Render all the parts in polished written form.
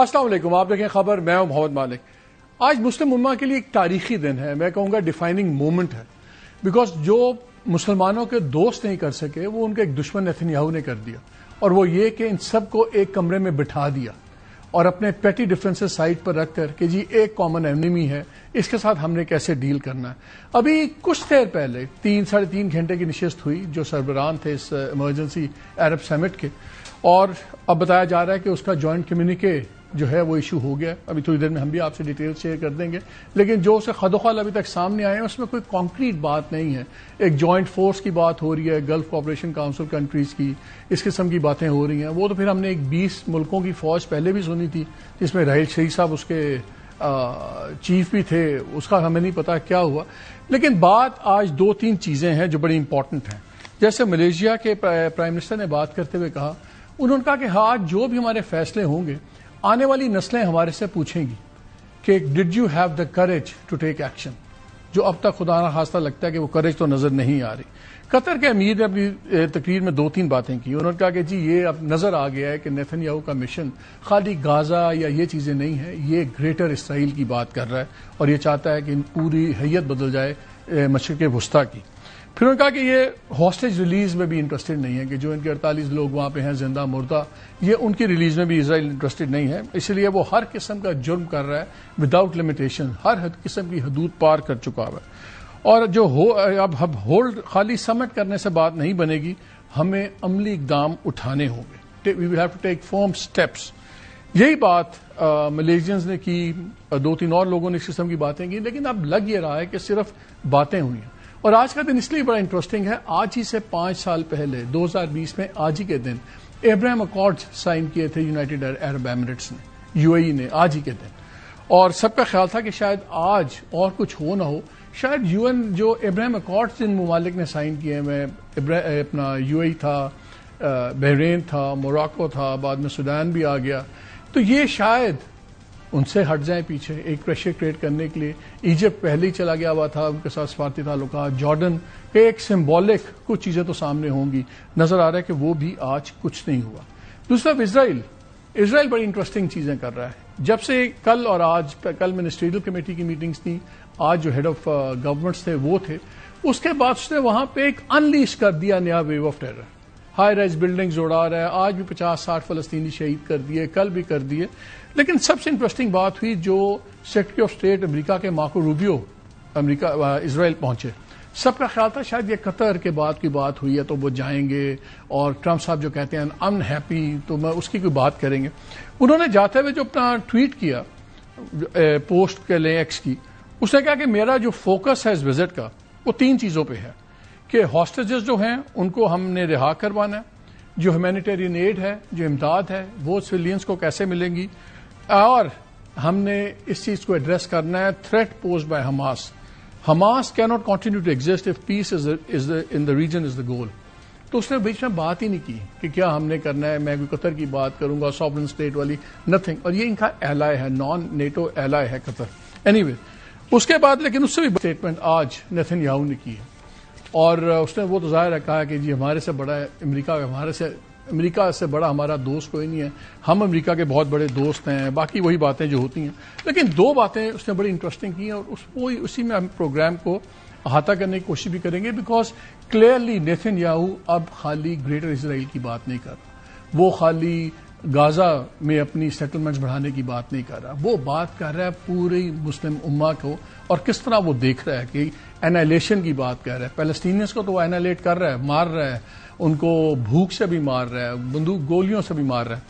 السلام علیکم، آپ دیکھیں خبر، میں ہوں محمد مالک۔ آج مسلم امہ کے لیے ایک تاریخی دن ہے، میں کہوں گا ڈیفائننگ مومنٹ ہے، بیکاز جو مسلمانوں کے دوست نہیں کر سکے وہ ان کے ایک دشمن نیتن یاہو نے کر دیا، اور وہ یہ کہ ان سب کو ایک کمرے میں بٹھا دیا اور اپنے پیٹی ڈفرینسز سائڈ پر رکھ کر کہ جی ایک کامن اینیمی ہے، اس کے ساتھ ہم نے کیسے ڈیل کرنا ہے۔ ابھی کچھ دیر پہلے 3-3.5 گھنٹے کی نشست ہوئی جو سربراہان تھے اس ایمرجنسی عرب سمٹ کے، اور اب بتایا جا رہا ہے کہ اس کا جوائنٹ کمیونیکے جو ہے وہ ایشو ہو گیا۔ ابھی تھوڑی دیر میں ہم بھی آپ سے ڈیٹیل شیئر کر دیں گے، لیکن جو اسے خد و خال ابھی تک سامنے آئے ہیں اس میں کوئی کانکریٹ بات نہیں ہے۔ ایک جوائنٹ فورس کی بات ہو رہی ہے، گلف کوآپریشن کاؤنسل کنٹریز کی، اس قسم کی باتیں ہو رہی ہیں۔ وہ تو پھر ہم نے ایک 20 ملکوں کی فوج پہلے بھی سنی تھی جس میں راحیل شریف صاحب اس کے چیف بھی تھے، اس کا ہمیں نہیں پتا کیا ہوا۔ لیکن بات آج 2-3 چیزیں ہیں جو بڑی امپورٹنٹ ہیں۔ جیسے ملیشیا کے پرائم منسٹر نے بات کرتے ہوئے کہا، انہوں نے کہا کہ ہاں جو بھی ہمارے فیصلے ہوں گے آنے والی نسلیں ہمارے سے پوچھیں گی کہ did you have the courage to take action, جو اب تک خدا نہ خواستہ لگتا ہے کہ وہ کریج تو نظر نہیں آ رہی۔ قطر کے امیر نے اپنی تقریر میں 2-3 باتیں کی۔ انہوں نے کہا کہ جی یہ اب نظر آ گیا ہے کہ نیتن یاہو کا مشن خالی غازہ یا یہ چیزیں نہیں ہیں، یہ گریٹر اسرائیل کی بات کر رہا ہے اور یہ چاہتا ہے کہ پوری حیت بدل جائے مشرق وسطیٰ کی۔ پھر انہوں نے کہا کہ یہ ہاسٹیج ریلیز میں بھی انٹرسٹڈ نہیں ہے، کہ جو ان کے 48 لوگ وہاں پہ ہیں زندہ مردہ، یہ ان کی ریلیز میں بھی اسرائیل انٹرسٹڈ نہیں ہے، اس لیے وہ ہر قسم کا جرم کر رہا ہے وداؤٹ لمیٹیشن، ہر قسم کی حدود پار کر چکا ہوا ہے۔ اور جو اب ہولڈ خالی سمٹ کرنے سے بات نہیں بنے گی، ہمیں عملی اقدام اٹھانے ہوں گے، we will have to take firm steps. یہی بات ملیشینز نے کی، 2-3 اور لوگوں نے اس قسم کی باتیں کی، لیکن اب لگ یہ رہا ہے کہ صرف باتیں ہوئی ہیں۔ اور آج کا دن اس لیے بڑا انٹرسٹنگ ہے، آج ہی سے 5 سال پہلے 2020 میں آج ہی کے دن ابراہیم اکارڈز سائن کیے تھے یونائٹڈ عرب ایمریٹس نے، UAE نے، آج ہی کے دن۔ اور سب کا خیال تھا کہ شاید آج اور کچھ ہو نہ ہو، شاید UN جو ابراہیم اکارڈز جن ممالک نے سائن کیے ہیں، اپنا UAE تھا، بحرین تھا، موراکو تھا، بعد میں سوڈان بھی آ گیا، تو یہ شاید ان سے ہٹ جائیں پیچھے ایک پریشر کریٹ کرنے کے لیے۔ ایجپٹ پہلے ہی چلا گیا ہوا تھا، ان کے ساتھ سفارتی تعلقات، جارڈن کے ایک سمبولک کچھ چیزیں تو سامنے ہوں گی، نظر آ رہا ہے کہ وہ بھی آج کچھ نہیں ہوا۔ دوسرا اسرائیل بڑی انٹرسٹنگ چیزیں کر رہا ہے۔ جب سے کل اور آج، کل منسٹریل کمیٹی کی میٹنگز تھیں، آج جو ہیڈ آف گورنمنٹس تھے وہ تھے، اس کے بعد اس نے وہاں پہ ایک انلیش کر دیا نیا wave of terror, high rise buildings اڑا رہا ہے، آج بھی 50-60 فلسطینی شہید کر دیے، کل بھی کر دیے۔ لیکن سب سے انٹرسٹنگ بات ہوئی جو سیکرٹری آف اسٹیٹ امریکا کے مارکو روبیو اسرائیل پہنچے۔ سب کا خیال تھا شاید یہ قطر کے بعد کی بات ہوئی ہے تو وہ جائیں گے، اور ٹرمپ صاحب جو کہتے ہیں ان ہیپی، تو میں اس کی کوئی بات کریں گے۔ انہوں نے جاتے ہوئے جو اپنا ٹویٹ کیا پوسٹ کے لئے ایکس کی، اس نے کہا کہ میرا جو فوکس ہے اس وزٹ کا وہ 3 چیزوں پہ ہے، کہ ہاسٹیجز جو ہیں ان کو ہم نے رہا کروانا ہے، جو ہیومینیٹیرین ایڈ ہے، جو امداد ہے، وہ سویلینز کو کیسے ملیں گی، اور ہم نے اس چیز کو ایڈریس کرنا ہے تھریٹ پوزڈ بائی حماس کی not continue to exist if peace in the region is the goal. تو اس نے بیچ میں بات ہی نہیں کی کہ کیا ہم نے کرنا ہے، میں کوئی قطر کی بات کروں گا سوورن اسٹیٹ والی، نتھنگ، اور یہ ان کا ایلائی ہے، نان نیٹو ایلائی ہے قطر۔ اینی وے اس کے بعد لیکن اس سے بھی اسٹیٹمنٹ آج نیتن یاہو نے کی ہے، اور اس نے وہ تو ظاہر ہے کہا کہ جی ہمارے سے بڑا امریکہ سے بڑا ہمارا دوست کوئی نہیں ہے، ہم امریکہ کے بہت بڑے دوست ہیں، باقی وہی باتیں جو ہوتی ہیں۔ لیکن 2 باتیں اس نے بڑی انٹرسٹنگ کی ہیں، اور اسی میں ہم پروگرام کو احاطہ کرنے کی کوشش بھی کریں گے، بیکاز کلیئرلی نیتن یاہو اب خالی گریٹر اسرائیل کی بات نہیں کر رہا، وہ خالی غازہ میں اپنی سیٹلمنٹس بڑھانے کی بات نہیں کر رہا، وہ بات کر رہا ہے پوری مسلم امہ کو، اور کس طرح وہ دیکھ رہا ہے کہ اینائلیشن کی بات کر رہا ہے۔ پیلسٹینیز کو تو وہ اینائلیٹ کر رہا ہے، مار رہا ہے، ان کو بھوک سے بھی مار رہا ہے، بندوق گولیوں سے بھی مار رہا ہے۔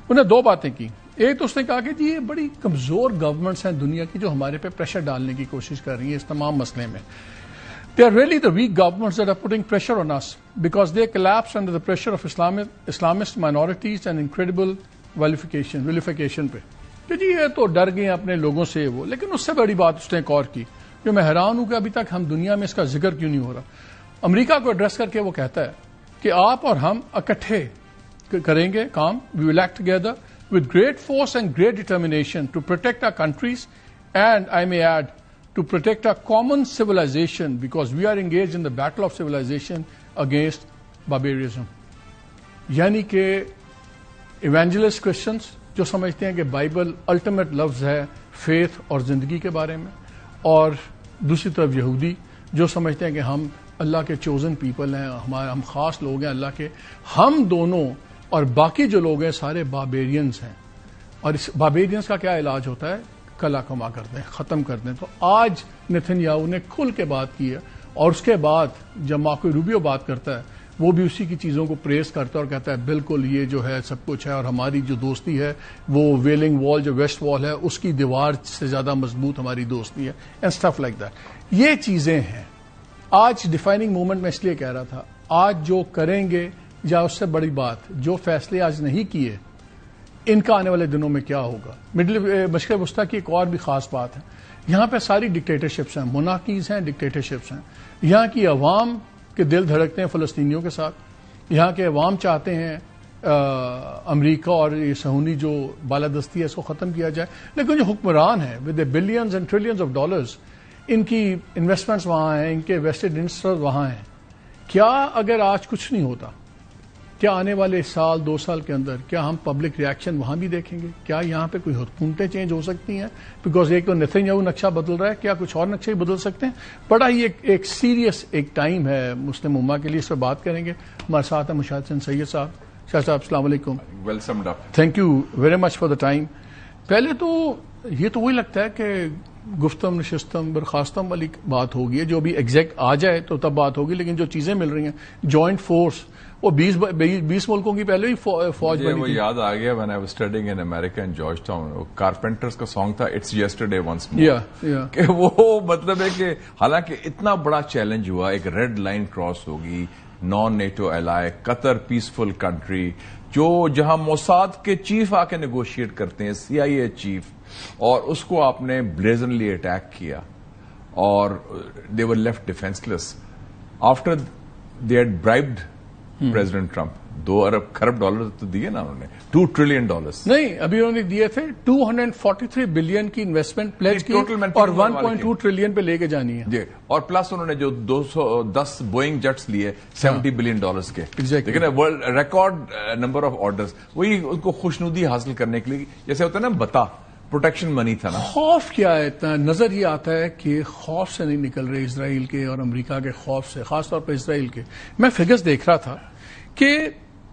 انہیں 2 باتیں کی، ایک تو اس نے کہا کہ جی یہ بڑی کمزور گورنمنٹس ہیں دنیا کی جو ہمارے پہ پریشر ڈالنے کی کوشش کر رہی ہیں اس تمام مسئلے میں۔ They are really the weak governments that are putting pressure on us because they collapse under the pressure of Islamist minorities and incredible vilification پہ کہ جی یہ تو ڈر گئے اپنے لوگوں سے وہ۔ لیکن اس سے بڑی بات اس نے ایک اور کی جو میں حیران ہوں کہ ابھی تک ہم دنیا میں اس کا ذکر کیوں نہیں ہو رہا۔ امریکہ کو ایڈریس کر کے وہ کہتا ہے کہ آپ اور ہم اکٹھے کریں گے کام، we will act together with great force and great determination to protect our countries and I may add to protect our common civilization because we are engaged in the battle of civilization against barbarism۔ یعنی کہ evangelist Christians جو سمجھتے ہیں کہ Bible ultimate لفظ ہے faith اور زندگی کے بارے میں، اور دوسری طرف یہودی جو سمجھتے ہیں کہ ہم اللہ کے چوزن پیپل ہیں، ہم خاص لوگ ہیں اللہ کے. ہم دونوں اور باقی جو لوگ ہیں سارے باربیرینز ہیں، اور اس باربیرینز کا کیا علاج ہوتا ہے؟ کلا کما کر دیں، ختم کر دیں. تو آج نیتن یاہو نے کھل کے بات کی ہے، اور اس کے بعد جب مارکو روبیو بات کرتا ہے وہ بھی اسی کی چیزوں کو پریز کرتا ہے اور کہتا ہے بالکل یہ جو ہے سب کچھ ہے، اور ہماری جو دوستی ہے وہ ویلنگ وال جو ویسٹ وال ہے اس کی دیوار سے زیادہ مضبوط ہماری دوستی ہے، اینڈ اسٹف لائک دیٹ. یہ چیزیں ہیں آج ڈیفائننگ مومنٹ. میں اس لیے کہہ رہا تھا آج جو کریں گے یا اس سے بڑی بات جو فیصلے آج نہیں کیے ان کا آنے والے دنوں میں کیا ہوگا. مشرق وسطیٰ کی ایک اور بھی خاص بات ہے، یہاں پہ ساری ڈکٹیٹرشپس ہیں، مونارکیز ہیں، ڈکٹیٹرشپس ہیں. یہاں کی عوام کے دل دھڑکتے ہیں فلسطینیوں کے ساتھ، یہاں کے عوام چاہتے ہیں امریکہ اور یہ صہیونی جو بالادستی ہے اس کو ختم کیا جائے، لیکن جو حکمران ہیں with billions and trillions of dollars, ان کی انویسٹمنٹس وہاں ہیں، ان کے ویسٹڈ انٹرسٹ وہاں ہیں. کیا اگر آج کچھ نہیں ہوتا، کیا آنے والے سال 2 سال کے اندر کیا ہم پبلک ریئیکشن وہاں بھی دیکھیں گے؟ کیا یہاں پہ کوئی حکومتیں چینج ہو سکتی ہیں؟ بیکاز ایک تو نیتن یاہو نقشہ بدل رہا ہے، کیا کچھ اور نقشے بدل سکتے ہیں؟ بڑا ہی ایک سیریس ایک ٹائم ہے مسلم امہ کے لیے، اس پہ بات کریں گے. ہمارے ساتھ ہیں مشاہد حسین سید صاحب. شاہ صاحب السلام علیکم. Welcome doctor. Thank you very much for the time. پہلے تو یہ تو وہی لگتا ہے کہ گفتم نشستم برخاستم والی بات ہوگی، جو بھی ایگزیکٹ آ جائے تو تب بات ہوگی، لیکن جو چیزیں مل رہی ہیں جوائنٹ فورس وہ 20 ملکوں کی پہلے ہی فوج بنی وہ تھی. یاد آ گیا when I was studying in America in Georgetown، carpenters کا سانگ تھا It's Yesterday Once More، کہ وہ مطلب ہے کہ حالانکہ اتنا بڑا چیلنج ہوا، ایک ریڈ لائن کراس ہوگی، نان نیٹو ایلائی، قطر پیسفل کنٹری، جو جہاں موساد کے چیف آ کے نیگوشیٹ کرتے ہیں، CIA چیف، اور اس کو آپ نے بلیزنلی اٹیک کیا اور they were left defenseless after they had bribed President Trump. 2 ارب خرب ڈالر تو دیے نا انہوں نے، $2 ٹریلین. نہیں، ابھی انہوں نے دیے تھے 243 بلین کی انویسٹمنٹ پلیج کی اور 1.2 ٹریلین پہ لے کے جانی ہے. جی، اور پلس انہوں نے جو 210 بوئنگ جیٹس لیے $70 بلین کے، لیکن world record number of orders, وہی ان کو خوشنودی حاصل کرنے کے لیے، جیسے ہوتا ہے نا بتا پروٹیکشن منی تھا نا. خوف کیا ہے اتنا؟ نظر یہ آتا ہے کہ خوف سے نہیں نکل رہے اسرائیل کے اور امریکہ کے خوف سے، خاص طور پہ اسرائیل کے. میں فگرز دیکھ رہا تھا کہ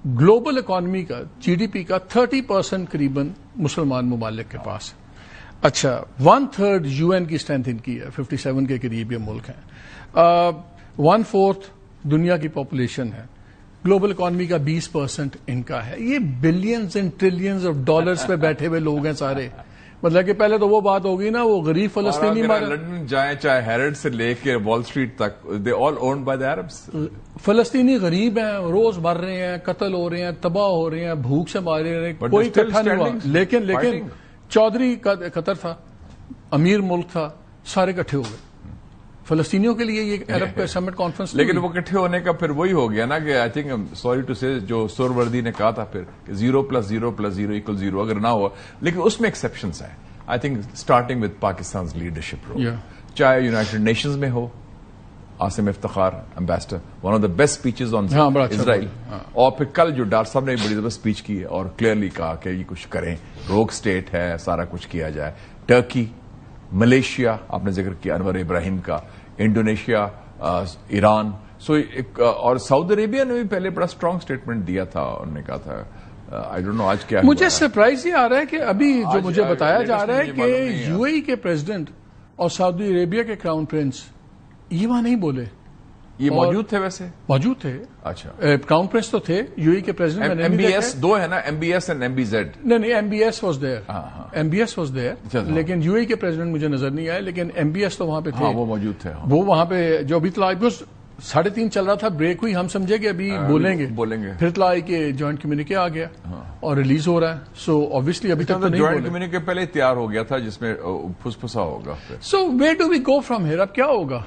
گلوبل اکانومی کا GDP کا 30% قریباً مسلمان ممالک کے پاس ہے. اچھا، 1/3 UN کی اسٹرینتھ ان کی ہے، 57 کے قریب یہ ملک ہیں. 1/4 دنیا کی پاپولیشن ہے. گلوبل اکانومی کا 20% ان کا ہے. یہ billions and trillions of dollars پہ بیٹھے ہوئے لوگ ہیں سارے. مطلب کہ پہلے تو وہ بات ہوگی نا، وہ غریب فلسطینی لنڈن جائیں چاہے ہیرڈ سے لے کے وال اسٹریٹ تک، دے آل اونڈ بائی دی عربس. فلسطینی غریب ہیں، روز مر رہے ہیں، قتل ہو رہے ہیں، تباہ ہو رہے ہیں، بھوک سے مارے رہے ہیں، کوئی اکٹھا نہیں ہوا. لیکن چودھری قطر تھا، امیر ملک تھا، سارے اکٹھے ہو گئے فلسطینیوں کے لیے. یہ عرب کا سمٹ کانفرنس، لیکن وہ اکٹھے ہونے کا پھر وہی ہو گیا نا کہ آئی تھنک سوری ٹو سے جو سوروردی نے کہا تھا پھر 0+0+0=0 اگر نہ ہوا، لیکن اس میں ایکسیپشنز ہیں. I think starting with Pakistan leadership role, چاہے یونائٹڈ نیشنز میں ہو، Asim Iftikhar ambassador, one of the best speeches on Israel, اور پھر کل جو ڈاکٹر صاحب نے بڑی زبردست اسپیچ کی اور کلیئرلی کہا کہ یہ کچھ کریں، روگ اسٹیٹ ہے، سارا کچھ کیا جائے. ٹرکی، ملیشیا آپ نے ذکر کیا انور ابراہیم کا، انڈونیشیا، ایران، اور سعودی عربیہ نے بھی پہلے بڑا اسٹرانگ اسٹیٹمنٹ دیا تھا. انہوں نے کہا تھا آئی ڈونٹ نو آج کیا. مجھے سرپرائز یہ آ رہا ہے کہ ابھی جو مجھے بتایا جا رہا ہے کہ UAE کے پریزیڈنٹ اور سعودی عربیہ کے کراؤن پرنس یہ وہاں نہیں بولے. یہ موجود تھے؟ ویسے موجود تھے. اچھا، کراؤن پرنس تو تھے. UAE کے پریزیڈنٹ MBS 2 ہے نا، MBS اینڈ MBZ. نہیں، MBS واز دیئر، لیکن UAE کے پریزیڈنٹ مجھے نظر نہیں آئے، لیکن MBS تو وہاں پہ تھے. وہ موجود تھے. وہ وہاں پہ جو ابھی اطلاع 3:30 چل رہا تھا، بریک ہوئی، ہم سمجھے کہ ابھی بولیں گے، پھر اطلاع آئی کہ جوائنٹ کمیونیکے آ گیا اور ریلیز ہو رہا ہے. سو آبویسلی ابھی تک تو نہیں. جوائنٹ کمیونیکے پہلے تیار ہو گیا تھا جس میں پھسا ہوگا. So where do we go from here? اب کیا ہوگا؟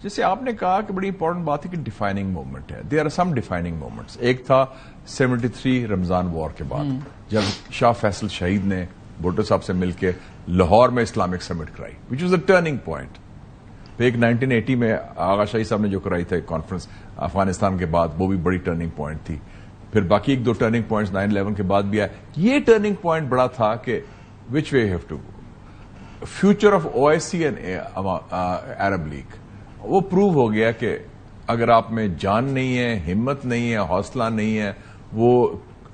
جیسے آپ نے کہا کہ بڑی امپورٹنٹ بات ہے کہ ڈیفائننگ موومنٹ ہے. There are some defining moments. ایک تھا 73 رمضان وار کے بعد، جب شاہ فیصل شہید نے بھٹو صاحب سے مل کے لاہور میں اسلامک سمٹ کرائی، which was a turning point. پھر ایک 1980 میں آغا شاہی صاحب نے جو کرائی تھی کانفرنس افغانستان کے بعد، وہ بھی بڑی ٹرننگ پوائنٹ تھی. پھر باقی ایک دو ٹرننگ پوائنٹس 9/11 کے بعد بھی آئے. یہ ٹرننگ پوائنٹ بڑا تھا کہ which way have to go. Future of OIC and Arab League, وہ پروو ہو گیا کہ اگر آپ میں جان نہیں ہے, ہمت نہیں ہے, حوصلہ نہیں ہے, وہ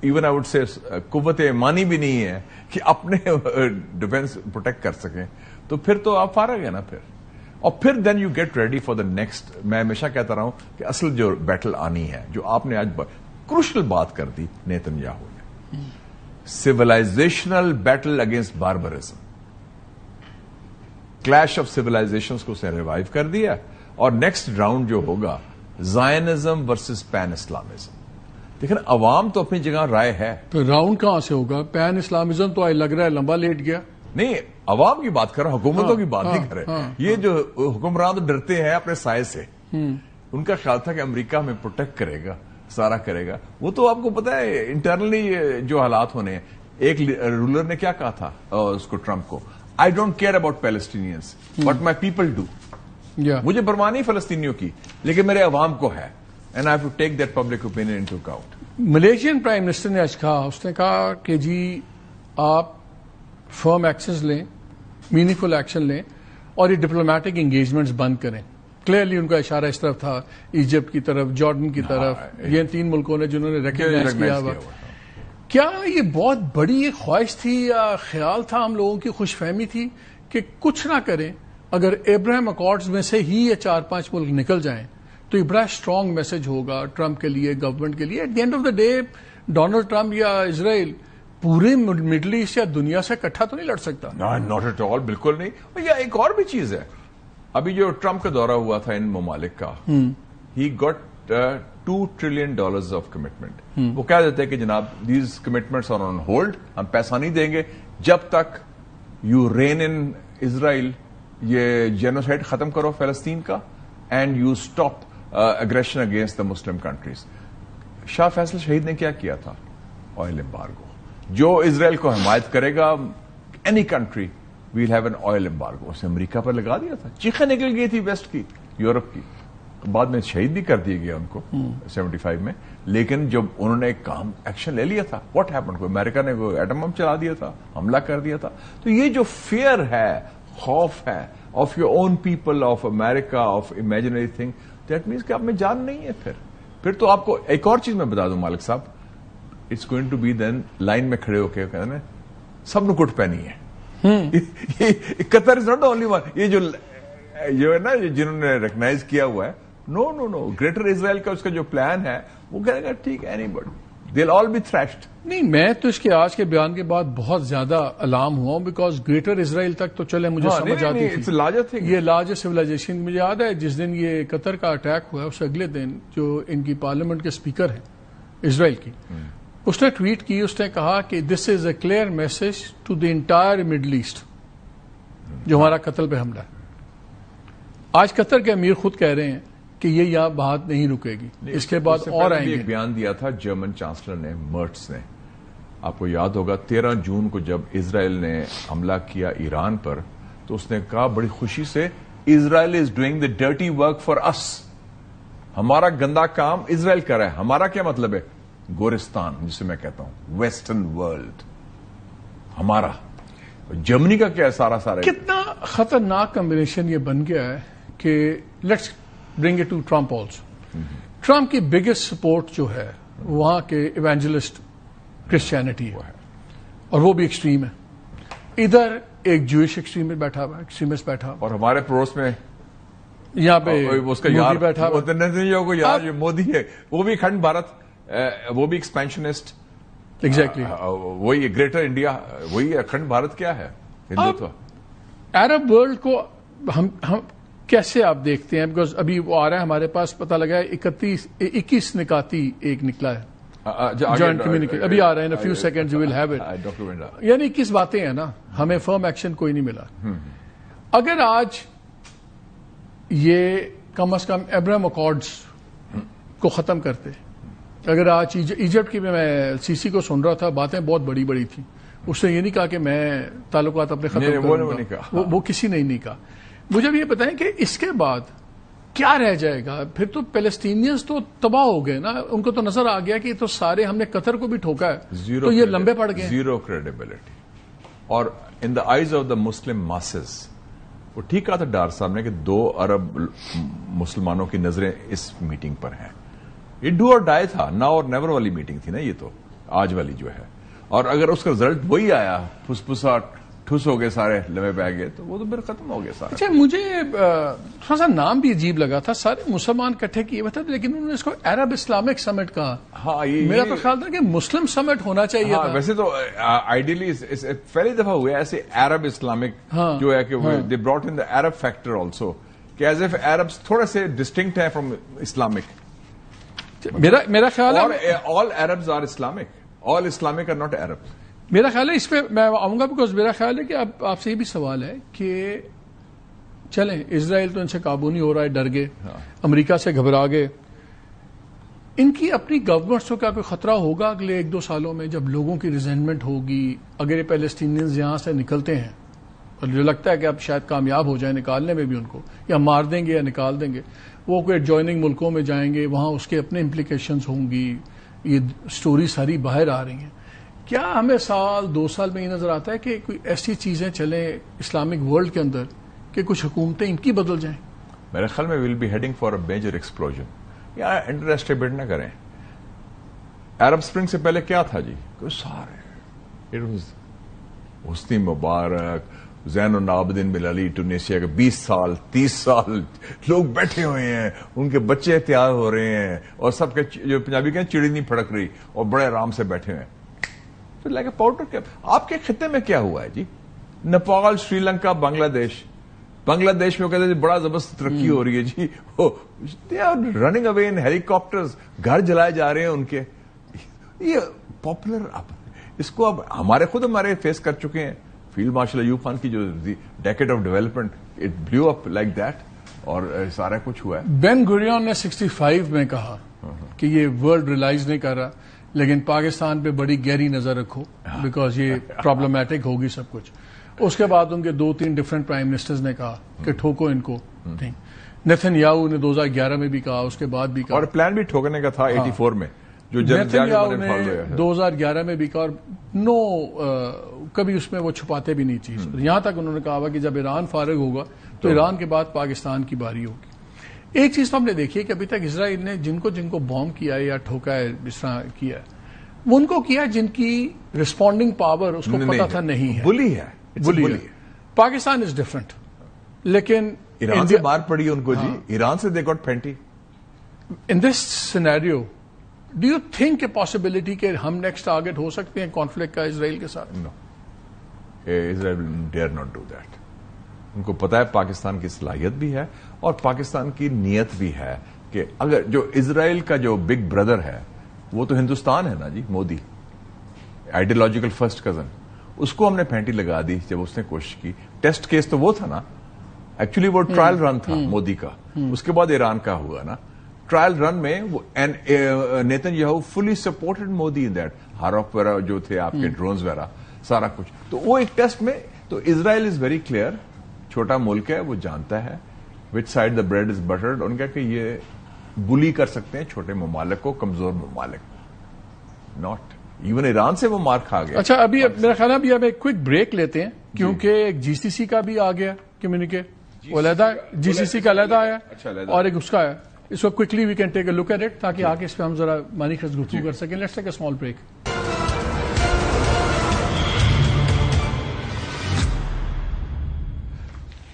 ایون آئی وڈ سے قوت ایمانی بھی نہیں ہے کہ اپنے ڈیفینس پروٹیکٹ کر سکیں, تو پھر تو آپ فارغ ہیں نا پھر. اور پھر then you get ready for the next. میں ہمیشہ کہتا رہا ہوں کہ اصل جو بیٹل آنی ہے, جو آپ نے آج کروشل بات کر دی نیتن یاہو نے, civilisational battle against barbarism, clash of civilisations کو اسے ریوائیو کر دیا. اور نیکسٹ راؤنڈ جو ہوگا زائنزم ورسز پین اسلامزم. لیکن عوام تو اپنی جگہ رائے ہے, تو راؤنڈ کہاں سے ہوگا؟ پین اسلامزم تو لگ رہا ہے لمبا لیٹ گیا. نہیں, عوام کی بات کر رہا ہوں, حکومتوں کی بات نہیں کر رہے. یہ جو حکمران تو ڈرتے ہیں اپنے سائے سے, ان کا خیال تھا کہ امریکہ ہمیں پروٹیکٹ کرے گا, سارا کرے گا. وہ تو آپ کو پتا ہے انٹرنلی جو حالات ہونے ہیں. ایک رولر نے کیا کہا تھا اس کو, ٹرمپ کو, I don't care about Palestinians but my people do. مجھے پرواہ نہیں فلسطینیوں کی, لیکن میرے عوام کو ہے, and I have to take that public opinion into account. Malaysian prime minister نے آج کہا, اس نے کہا کہ جی آپ فرم ایکشنز لیں, میننگ فل ایکشن لیں, اور یہ ڈپلومیٹک انگیجمنٹس بند کریں. کلیئرلی ان کا اشارہ اس طرف تھا, ایجپٹ کی طرف, جارڈن کی طرف, یہ 3 ملکوں نے جنہوں نے ریکگنائز کیا ہوا. کیا یہ بہت بڑی ایک خواہش تھی یا خیال تھا, ہم لوگوں کی خوش فہمی تھی کہ کچھ نہ کریں, اگر ابراہیم اکارڈز میں سے ہی یہ 4-5 ملک نکل جائیں تو یہ بڑا اسٹرانگ میسج ہوگا ٹرمپ کے لیے, گورنمنٹ کے لیے. At the end of the day Donald Trump یا اسرائیل پورے مڈل ایسٹ یا دنیا سے اکٹھا تو نہیں لڑ سکتا. ناٹ ایٹ آل, بالکل نہیں. یا ایک اور بھی چیز ہے, ابھی جو ٹرمپ کا دورہ ہوا تھا ان ممالک کا, he got $2 trillion of commitment. وہ کہہ دیتے ہیں کہ جناب these commitments are on hold, ہم پیسہ نہیں دیں گے جب تک یو رین ان اسرائیل, یہ جینوسائڈ ختم کرو فلسطین کا, and you stop aggression against the Muslim countries. شاہ فیصل شہید نے کیا کیا تھا؟ Oil embargo. جو اسرائیل کو حمایت کرے گا any country will have an oil embargo. اسے امریکہ پر لگا دیا تھا, چیخیں نکل گئی تھی ویسٹ کی, یورپ کی. بعد میں شہید بھی کر دیا گیا ان کو 75 میں. لیکن جب انہوں نے ایک کام ایکشن لے لیا تھا, واٹ ہیپنڈ, کوئی امریکہ نے کوئی ایٹم بم چلا دیا تھا, حملہ کر دیا تھا. تو یہ جو فیئر ہے, خوف ہے of your own people, of America, of imaginary thing, that means کہ آپ میں جان نہیں ہے. پھر تو آپ کو ایک اور چیز میں بتا دوں مالک صاحب, it's going to be then line میں کھڑے ہو کے کہتے ہیں سب نے کٹ پہنی ہے. Qatar is not the only one. یہ جو ہے نا جنہوں نے ریکگنائز کیا ہوا ہے, نو نو نو, گریٹر اسرائیل کا اس کا جو پلان ہے وہ کہے گا ٹھیک ہے, any bed they will all be تھریشڈ. نہیں, میں تو اس کے آج کے بیان کے بعد بہت زیادہ الارم ہوا ہوں, بیکاز گریٹر اسرائیل تک تو چلے مجھے سمجھ آتی تھی, یہ لارجسٹ سیولائزیشن. مجھے یاد ہے جس دن یہ قطر کا اٹیک ہوا, اس اگلے دن جو ان کی پارلیمنٹ کے اسپیکر ہیں اسرائیل کی, اس نے ٹویٹ کی, اس نے کہا کہ this is a clear message to the entire Middle East جو ہمارا قتل پہ حملہ ہے. آج قطر کے امیر خود کہہ رہے ہیں کہ یہ یہاں بات نہیں رکے گی, اس کے بعد اور آئیں گے. ایک بیان دیا تھا جرمن چانسلر نے, مرٹس نے, آپ کو یاد ہوگا 13 جون کو جب اسرائیل نے حملہ کیا ایران پر, تو اس نے کہا بڑی خوشی سے, Israel is doing the dirty work for us. ہمارا گندا کام اسرائیل کر رہا ہے. ہمارا کیا مطلب ہے؟ گورستان, جسے میں کہتا ہوں ویسٹرن ورلڈ ہمارا. جرمنی کا کیا ہے سارا کتنا خطرناک کمبینیشن یہ بن گیا ہے کہ let's bring it to Trump also. Trump کی بگیسٹ سپورٹ جو ہے وہاں کے ایونجلسٹ کرسچینٹی ہے, اور وہ بھی ایکسٹریم ہے. ادھر ایک جوئش ایکسٹریمسٹ بیٹھا ہوا ہے, ایکسٹریمسٹ بیٹھا ہوا, اور ہمارے پڑوس میں یہاں پہ اس کا یار بیٹھا ہوا, یار جو مودی ہے وہ بھی اکھنڈ بھارت, وہ بھی ایکسپینشنسٹ. ایگزیکٹلی وہی گریٹر انڈیا, وہی اکھنڈ بھارت کیا ہے, ہندوتو. عرب ورلڈ کو ہم کیسے آپ دیکھتے ہیں؟ بیکاز ابھی وہ آ رہا ہے ہمارے پاس, پتہ لگا ہے 21 نکاتی ایک نکلا ہے جوائنٹ کمیونیکیشن, ابھی آ رہا ہے, in few seconds you will have it. یعنی 21 باتیں ہیں نا, ہمیں فرم ایکشن کوئی نہیں ملا. اگر آج یہ کم از کم ابراہیم اکارڈز کو ختم کرتے, اگر آج ایجپٹ کی میں سی سی کو سن رہا تھا, باتیں بہت بڑی بڑی تھیں, اس نے یہ نہیں کہا کہ میں تعلقات اپنے ختم کروں گا, وہ کسی نے نہیں کہا. مجھے بھی یہ بتائیں کہ اس کے بعد کیا رہ جائے گا پھر؟ تو پیلسٹینینز تو تباہ ہو گئے نا. ان کو تو نظر آ گیا کہ تو سارے ہم نے قطر کو بھی ٹھوکا ہے, تو یہ لمبے پڑ گئے. Zero credibility. اور in the eyes of the Muslim masses, وہ ٹھیک کہا تھا ڈار صاحب نے کہ 2 ارب مسلمانوں کی نظریں اس میٹنگ پر ہیں. یہ ڈو اور ڈائی تھا, ناؤ اور نیور والی میٹنگ تھی نا یہ تو, آج والی جو ہے. اور اگر اس کا رزلٹ وہی آیا, پھسپھسا ٹھس ہو گئے سارے, لمبے پہ گئے, تو وہ تو پھر ختم ہو گیا سارا. اچھا, مجھے تھوڑا سا نام بھی عجیب لگا تھا, سارے مسلمان کٹھے کیے ہوئے تھے, لیکن انہوں نے اس کو عرب اسلامک سمٹ کہا. ہاں, میرا تو خیال تھا کہ مسلم سمٹ ہونا چاہیے تھا. ویسے تو آئیڈیلی پہلی دفعہ ہوا ایسے عرب اسلامک جو ہے کہ they brought in the Arab factor also, کہ ایز اف عربس تھوڑے سے ڈسٹنکٹ ہیں فرام اسلامک. میرا خیال ہے all Arabs are Islamic, all Islamic are not Arab. میرا خیال ہے اس پہ میں آؤں گا, بیکاز میرا خیال ہے کہ اب آپ سے یہ بھی سوال ہے کہ چلیں اسرائیل تو ان سے قابو نہیں ہو رہا ہے, ڈر گئے, امریکہ سے گھبرا گئے, ان کی اپنی گورنمنٹس کو کیا کوئی خطرہ ہوگا اگلے 1-2 سالوں میں جب لوگوں کی ریزینٹمنٹ ہوگی؟ اگر یہ پیلسٹینینز یہاں سے نکلتے ہیں, اور جو لگتا ہے کہ اب شاید کامیاب ہو جائیں نکالنے میں بھی ان کو, یا مار دیں گے یا نکال دیں گے, وہ کوئی ایڈجوائننگ ملکوں میں جائیں گے, وہاں اس کے اپنے امپلیکیشنز ہوں گی. یہ سٹوری ساری باہر آ رہی ہیں. کیا ہمیں 1-2 سال میں یہ نظر آتا ہے کہ کوئی ایسی چیزیں چلیں اسلامک ورلڈ کے اندر کہ کچھ حکومتیں ان کی بدل جائیں؟ میرے خیال میں will be heading for a major explosion. یا انڈر ایسٹیمیٹ نہ کریں. عرب سپرنگ سے پہلے کیا تھا جی؟ سارے حسنی مبارک, زین العابدین بن علی ٹونیشیا کے 20 سال 30 سال لوگ بیٹھے ہوئے ہیں, ان کے بچے تیار ہو رہے ہیں, اور سب کے جو پنجابی کہیں چڑی نہیں پھڑک رہی, اور بڑے آرام سے بیٹھے ہوئے ہیں. Like a powder keg. آپ کے خطے میں کیا ہوا ہے جی؟ نیپال, سری لنکا, بنگلہ دیش. بنگلہ دیش میں کہتے ہیں بڑا زبردست ترقی ہو رہی ہے جی, they are running away in ہیلی کاپٹرز, گھر جلائے جا رہے ہیں ان کے. یہ پاپولر, اس کو اب ہمارے فیس کر چکے ہیں. فیلڈ مارشل ایوب خان کی جو decade of development, it blue up like that, اور سارا کچھ ہوا ہے. بین گوریون نے 65 میں کہا کہ یہ ورلڈ ریلائز نہیں کر رہا, لیکن پاکستان پہ بڑی گہری نظر رکھو بیکاز یہ پرابلمٹک ہوگی سب کچھ. اس کے بعد ان کے 2-3 ڈفرنٹ پرائم منسٹرز نے کہا کہ ٹھوکو ان کو. نیتن یاہو نے 2011 میں بھی کہا, اس کے بعد بھی کہا, اور پلان بھی ٹھوکنے کا تھا 84 میں, جو نیتن یاہو نے 2011 میں بھی کہا, اور کبھی اس میں وہ چھپاتے بھی نہیں چیز. یہاں تک انہوں نے کہا کہ جب ایران فارغ ہوگا تو ایران کے بعد پاکستان کی باری ہوگی. ایک چیز تو ہم نے دیکھی ہے کہ ابھی تک اسرائیل نے جن کو بوم کیا ہے یا ٹھوکا ہے, جس طرح کیا ہے, وہ ان کو کیا جن کی ریسپونڈنگ پاور اس کو پتا تھا نہیں ہے. بلی ہے, بلی ہے. پاکستان از ڈفرنٹ, لیکن ایران سے باہر پڑی ان کو جی, ایران سے they got plenty. In this scenario do you think a possibility کہ ہم نیکسٹ ٹارگیٹ ہو سکتے ہیں کانفلکٹ کا اسرائیل کے ساتھ؟ نو, اسرائیل ڈیئر ناٹ ڈو دیٹ. ان کو پتا ہے پاکستان کی صلاحیت بھی ہے اور پاکستان کی نیت بھی ہے کہ اگر جو اسرائیل کا جو بگ بردر ہے وہ تو ہندوستان ہے نا جی, مودی, آئیڈیالوجیکل فرسٹ کزن, اس کو ہم نے پینٹی لگا دی جب اس نے کوشش کی. ٹیسٹ کیس تو وہ تھا نا, ایکچولی وہ ٹرائل رن تھا مودی کا, اس کے بعد ایران کا ہوا نا. ٹرائل رن میں Netanyahu fully supported Modi in that, ہاروک وغیرہ جو تھے آپ کے ڈرونز وغیرہ سارا کچھ. تو وہ ایک ٹیسٹ میں, تو اسرائیل از ویری کلیئر, چھوٹا ملک ہے, وہ جانتا ہے وچ سائڈ دا بریڈ از بٹرڈ. ان کا کہ یہ بلی کر سکتے ہیں چھوٹے ممالک کو, کمزور ممالک, ناٹ ایون ایران سے وہ مار کھا گیا. اچھا, ابھی میرا خیال ہے ابھی اب ایک کوئک بریک لیتے ہیں, کیونکہ ایک جی سی سی کا بھی آ گیا کمیونیکے, وہ علیحدہ جی سی سی کا علیحدہ آیا اور ایک اس کا ہے. اس کو quickly we can take a look at it تاکہ آگے اس پہ ہم ذرا مانی خز گفتگو کر سکیں. Let's take a small break.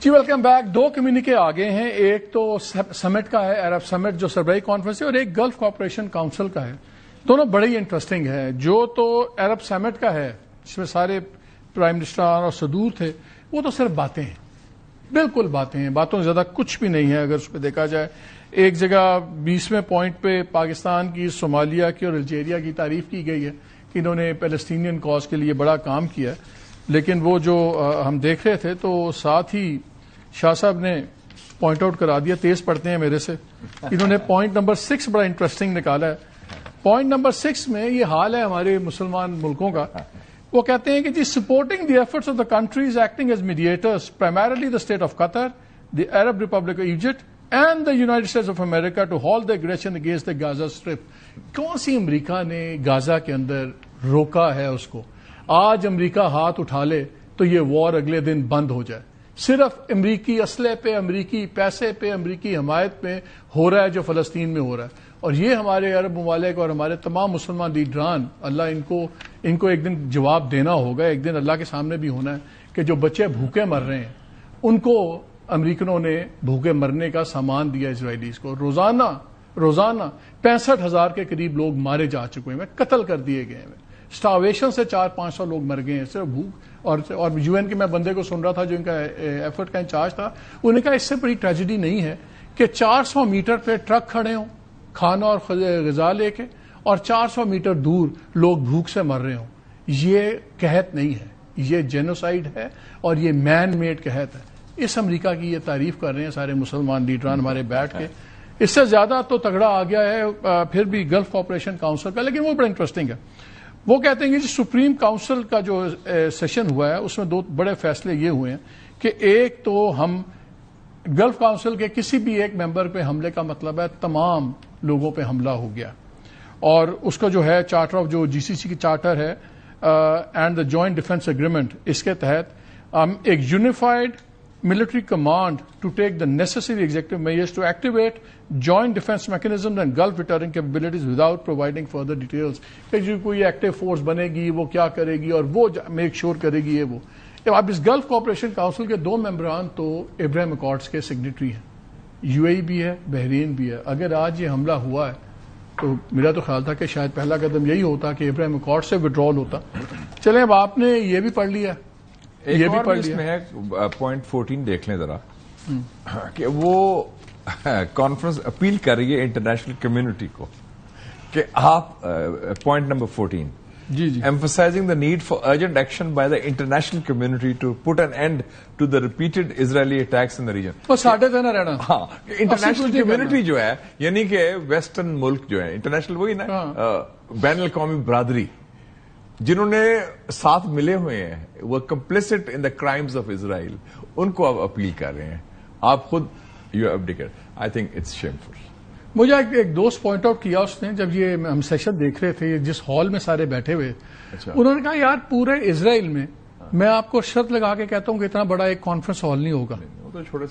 جی ویلکم بیک. 2 کمیونیکے آگے ہیں, ایک تو سمٹ کا ہے, عرب سمٹ جو سربراہی کانفرنس ہے, اور ایک گلف کوآپریشن کاؤنسل کا ہے. دونوں بڑے ہی انٹرسٹنگ ہے. جو تو عرب سمٹ کا ہے جس میں سارے پرائم منسٹران اور صدور تھے, وہ تو صرف باتیں ہیں, بالکل باتیں ہیں, باتوں سے زیادہ کچھ بھی نہیں ہے اگر اس پہ دیکھا جائے. ایک جگہ 20ویں پوائنٹ پہ پاکستان کی, صومالیہ کی اور الجیریا کی تعریف کی گئی ہے کہ انہوں نے پیلسٹینین کاز کے لیے بڑا کام کیا ہے. لیکن وہ جو ہم دیکھ رہے تھے تو ساتھ ہی شاہ صاحب نے پوائنٹ آؤٹ کرا دیا, تیز پڑھتے ہیں میرے سے, انہوں نے پوائنٹ نمبر 6 بڑا انٹرسٹنگ نکالا ہے. پوائنٹ نمبر 6 میں یہ حال ہے ہمارے مسلمان ملکوں کا. وہ کہتے ہیں کہ جی supporting the efforts of the countries acting as mediators primarily the state of Qatar, the Arab Republic of Egypt and the United States of America to halt the aggression against the Gaza Strip. کون سی امریکہ نے غازہ کے اندر روکا ہے اس کو؟ آج امریکہ ہاتھ اٹھا لے تو یہ وار اگلے دن بند ہو جائے. صرف امریکی اسلحے پہ، امریکی پیسے پہ، امریکی حمایت پہ ہو رہا ہے جو فلسطین میں ہو رہا ہے. اور یہ ہمارے عرب ممالک اور ہمارے تمام مسلمان لیڈران، اللہ ان کو ایک دن جواب دینا ہوگا، ایک دن اللہ کے سامنے بھی ہونا ہے کہ جو بچے بھوکے مر رہے ہیں ان کو امریکنوں نے بھوکے مرنے کا سامان دیا اسرائیلیز کو. روزانہ 65,000 کے قریب لوگ مارے جا چکے ہیں، قتل کر دیے گئے ہیں. اسٹارویشن سے 400-500 لوگ مر گئے ہیں صرف بھوک. اور یو این کے میں بندے کو سن رہا تھا جو ان کا ایفرٹ کا انچارج تھا، انہوں نے کہا اس سے بڑی ٹریجڈی نہیں ہے کہ 400 میٹر پہ ٹرک کھڑے ہوں کھانا اور غذا لے کے، اور 400 میٹر دور لوگ بھوک سے مر رہے ہوں. یہ قحط نہیں ہے، یہ جینوسائیڈ ہے اور یہ مین میڈ قحط ہے. اس امریکہ کی یہ تعریف کر رہے ہیں سارے مسلمان لیڈران ہمارے بیٹھ کے. اس سے زیادہ تو تگڑا آ گیا ہے پھر بھی گلف کوآپریشن کاؤنسل کا، لیکن وہ بڑا انٹرسٹنگ ہے. وہ کہتے ہیں کہ سپریم کاؤنسل کا جو سیشن ہوا ہے اس میں 2 بڑے فیصلے یہ ہوئے ہیں کہ ایک تو ہم گلف کاؤنسل کے کسی بھی ایک ممبر پہ حملے کا مطلب ہے تمام لوگوں پہ حملہ ہو گیا. اور اس کا جو ہے چارٹر آف جو جی سی سی کی چارٹر ہے and the joint defence agreement, اس کے تحت ایک unified military command to take the necessary executive measures to activate joint defense mechanisms and Gulf deterrent capabilities without providing further details. کہ جو کوئی ایکٹیو فورس بنے گی وہ کیا کرے گی اور وہ میک شور کرے گی. یہ وہ اب اس گلف کوآپریشن کاؤنسل کے 2 ممبران تو ابراہیم اکارڈز کے سگنیٹری ہیں، یو اے ای بھی ہے، بحرین بھی ہے. اگر آج یہ حملہ ہوا ہے تو میرا تو خیال تھا کہ شاید پہلا قدم یہی ہوتا کہ ابراہیم اکارڈ سے وڈرال ہوتا. چلیں اب آپ نے یہ بھی پڑھ لیا، یہ بھی پڑھ لیا. اس میں ہے پوائنٹ 14 دیکھ لیں ذرا کہ وہ کانفرنس اپیل کر رہی ہے انٹرنیشنل کمیونٹی کو کہ آپ point number 14 emphasizing the need for urgent action by the international community to put an end to the repeated Israeli attacks in the region. بس ساڈے تے نہ رہنا. ہاں، انٹرنیشنل کمیونٹی جو ہے یعنی کہ ویسٹرن ملک جو ہے، انٹرنیشنل وہی نا بین الاقوامی برادری جنہوں نے ساتھ ملے ہوئے ہیں، وہ کمپلیسٹ ان دا کرائمز آف اسرائیل، ان کو آپ اپیل کر رہے ہیں. آپ خود you abdicate. I think it's shameful. مجھے ایک دوست پوائنٹ آؤٹ کیا اس نے، جب یہ ہم سیشن دیکھ رہے تھے جس ہال میں سارے بیٹھے ہوئے، انہوں نے کہا یار پورے اسرائیل میں آپ کو شرط لگا کے کہتا ہوں کہ اتنا بڑا ایک کانفرنس ہال نہیں ہوگا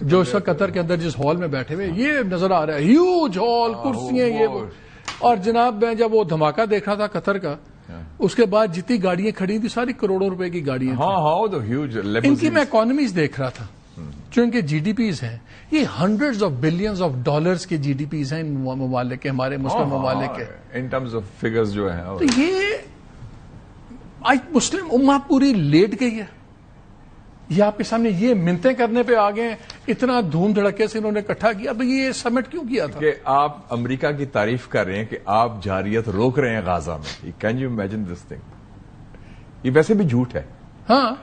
جو اس وقت قطر کے اندر جس ہال میں بیٹھے ہوئے. یہ نظر آ رہا ہے ہیوج ہال، کرسیاں یہ وہ. اور جناب میں جب وہ دھماکہ دیکھ رہا تھا قطر کا، اس کے بعد جتنی گاڑیاں کھڑی تھی ساری کروڑوں روپے کی گاڑیاں. ان کی میں اکانومیز دیکھ رہا تھا جو ان کے جی ڈی پیز ہیں، یہ hundreds of billions of dollars کے جی ڈی پیز ہیں ان ممالک کے، ہمارے مسلم ممالک کے. ان ٹرمز آف فگرز جو ہیں تو یہ آج مسلم امہ پوری لیٹ گئی ہے. یہ آپ کے سامنے یہ منتیں کرنے پہ آ گئے ہیں، اتنا دھوم دھڑکے سے انہوں نے اکٹھا کیا. اب یہ سمٹ کیوں کیا تھا؟ کہ آپ امریکہ کی تعریف کر رہے ہیں کہ آپ جاریت روک رہے ہیں غازہ میں. Can you imagine this thing? یہ ویسے بھی جھوٹ ہے. ہاں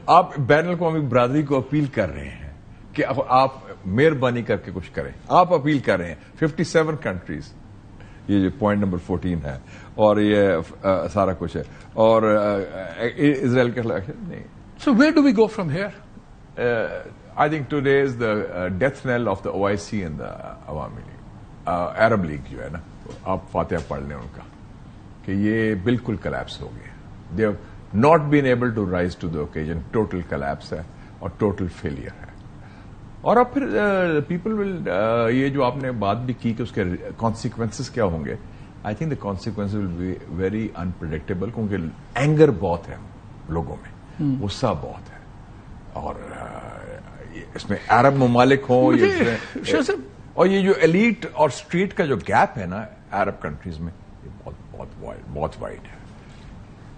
آپ بین الاقوامی برادری کو اپیل کر رہے ہیں کہ آپ مہربانی کر کے کچھ کریں. آپ اپیل کر رہے ہیں 57 کنٹریز. یہ جو پوائنٹ نمبر 14 ہے اور یہ سارا کچھ ہے اور اسرائیل کے خلاف نہیں. So where do we go from here? I think today is the death knell of the OIC and the Awami League. Arab League جو ہے نا، آپ فاتحہ پڑھ لیں ان کا کہ یہ بالکل کلیپس ہو گئے. They have not been able to rise to the occasion. Total collapse ہے اور total failure ہے. اور اب پھر پیپل ول یہ جو آپ نے بات بھی کی کہ اس کے کانسیکوینسز کیا ہوں گے. I think the consequence will be very unpredictable کیونکہ اینگر بہت ہے لوگوں میں، غصہ بہت ہے. اور اس میں عرب ممالک ہوں اور یہ جو ایلیٹ اور اسٹریٹ کا جو گیپ ہے نا عرب کنٹریز میں، یہ بہت وائڈ ہے.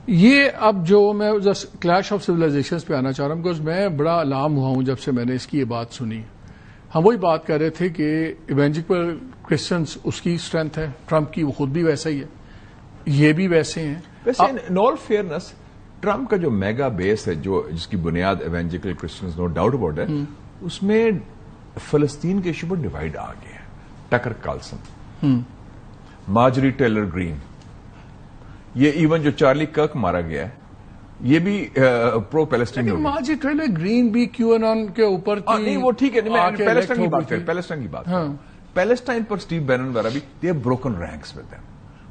یہ اب جو میں کلیش آف سویلائزیشنز پہ آنا چاہ رہا ہوں بیکاز میں بڑا الارم ہوا ہوں جب سے میں نے اس کی یہ بات سنی. ہم وہی بات کر رہے تھے کہ ایونجیکل کرسچنس اس کی اسٹرینتھ ہے، ٹرمپ کی وہ خود بھی ویسا ہی ہے، یہ بھی ویسے ہیں. ویسے ان آل فیئرنس ٹرمپ کا جو میگا بیس ہے جو جس کی بنیاد ایونجیکل کرسچنز نو ڈاؤٹ اباؤٹ ہے، اس میں فلسطین کے ایشو پر ڈیوائڈ آ گیا ہے. ٹکر کارلسن، مارجری ٹیلر گرین، یہ ایون جو چارلی کرک مارا گیا ہے یہ بھی پرو پیلسٹین ہوگی. ماجد گرین بھی کیو این آن کے اوپر نہیں وہ ٹھیک ہے, میں پیلسٹائن کی بات کریں, پیلسٹائن کی بات کریں. پیلسٹائن پر اسٹیو بینن وغیرہ بھی they have broken ranks with them.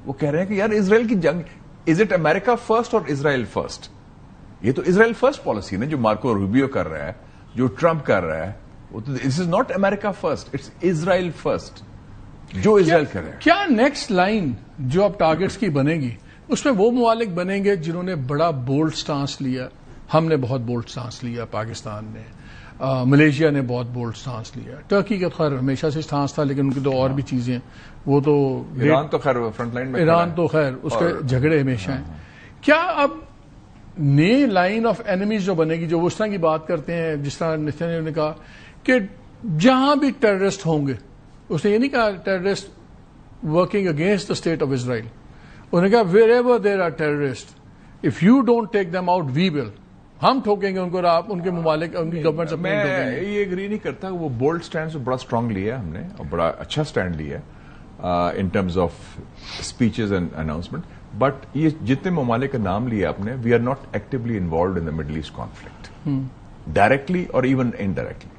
وہ کہہ رہے ہیں کہ یار اسرائیل کی جنگ, از اٹ امریکہ فرسٹ اور اسرائیل فرسٹ؟ یہ تو اسرائیل فرسٹ پالیسی نا جو مارکو روبیو کر رہا ہے, جو ٹرمپ کر رہا ہے. This is not America first, it's Israel first جو اسرائیل کر رہا ہے. کیا نیکسٹ لائن جو اب ٹارگیٹس کی بنے گی اس میں وہ ممالک بنیں گے جنہوں نے بڑا بولڈ سٹانس لیا؟ ہم نے بہت بولڈ سٹانس لیا, پاکستان نے, ملیشیا نے بہت بولڈ سٹانس لیا, ٹرکی کا خیر ہمیشہ سے سٹانس تھا لیکن ان کی تو اور بھی چیزیں, وہ تو ایران تو خیر فرنٹ لائن میں, ایران تو خیر اس کے جھگڑے ہمیشہ ہیں. کیا اب نئی لائن آف اینیمیز جو بنے گی, جو اس طرح کی بات کرتے ہیں جس طرح نتنیاہو نے کہا کہ جہاں بھی ٹیررسٹ ہوں گے, اس نے یہ نہیں کہا terrorist working against the state of Israel, انہوں نے کہا wherever they are terrorist if you don't take them out we will, ہم ٹھوکیں گے ان کو, آپ ان کے ممالک ان کی گورنمنٹ. میں یہ ایگری نہیں کرتا, وہ بولڈ سٹینڈ بڑا اسٹرانگ لیا ہے ہم نے اور بڑا اچھا سٹینڈ لیا ہے in terms of speeches and announcement. But یہ جتنے ممالک کا نام لیا آپ نے, we are not actually involved in the Middle East conflict directly اور even indirectly.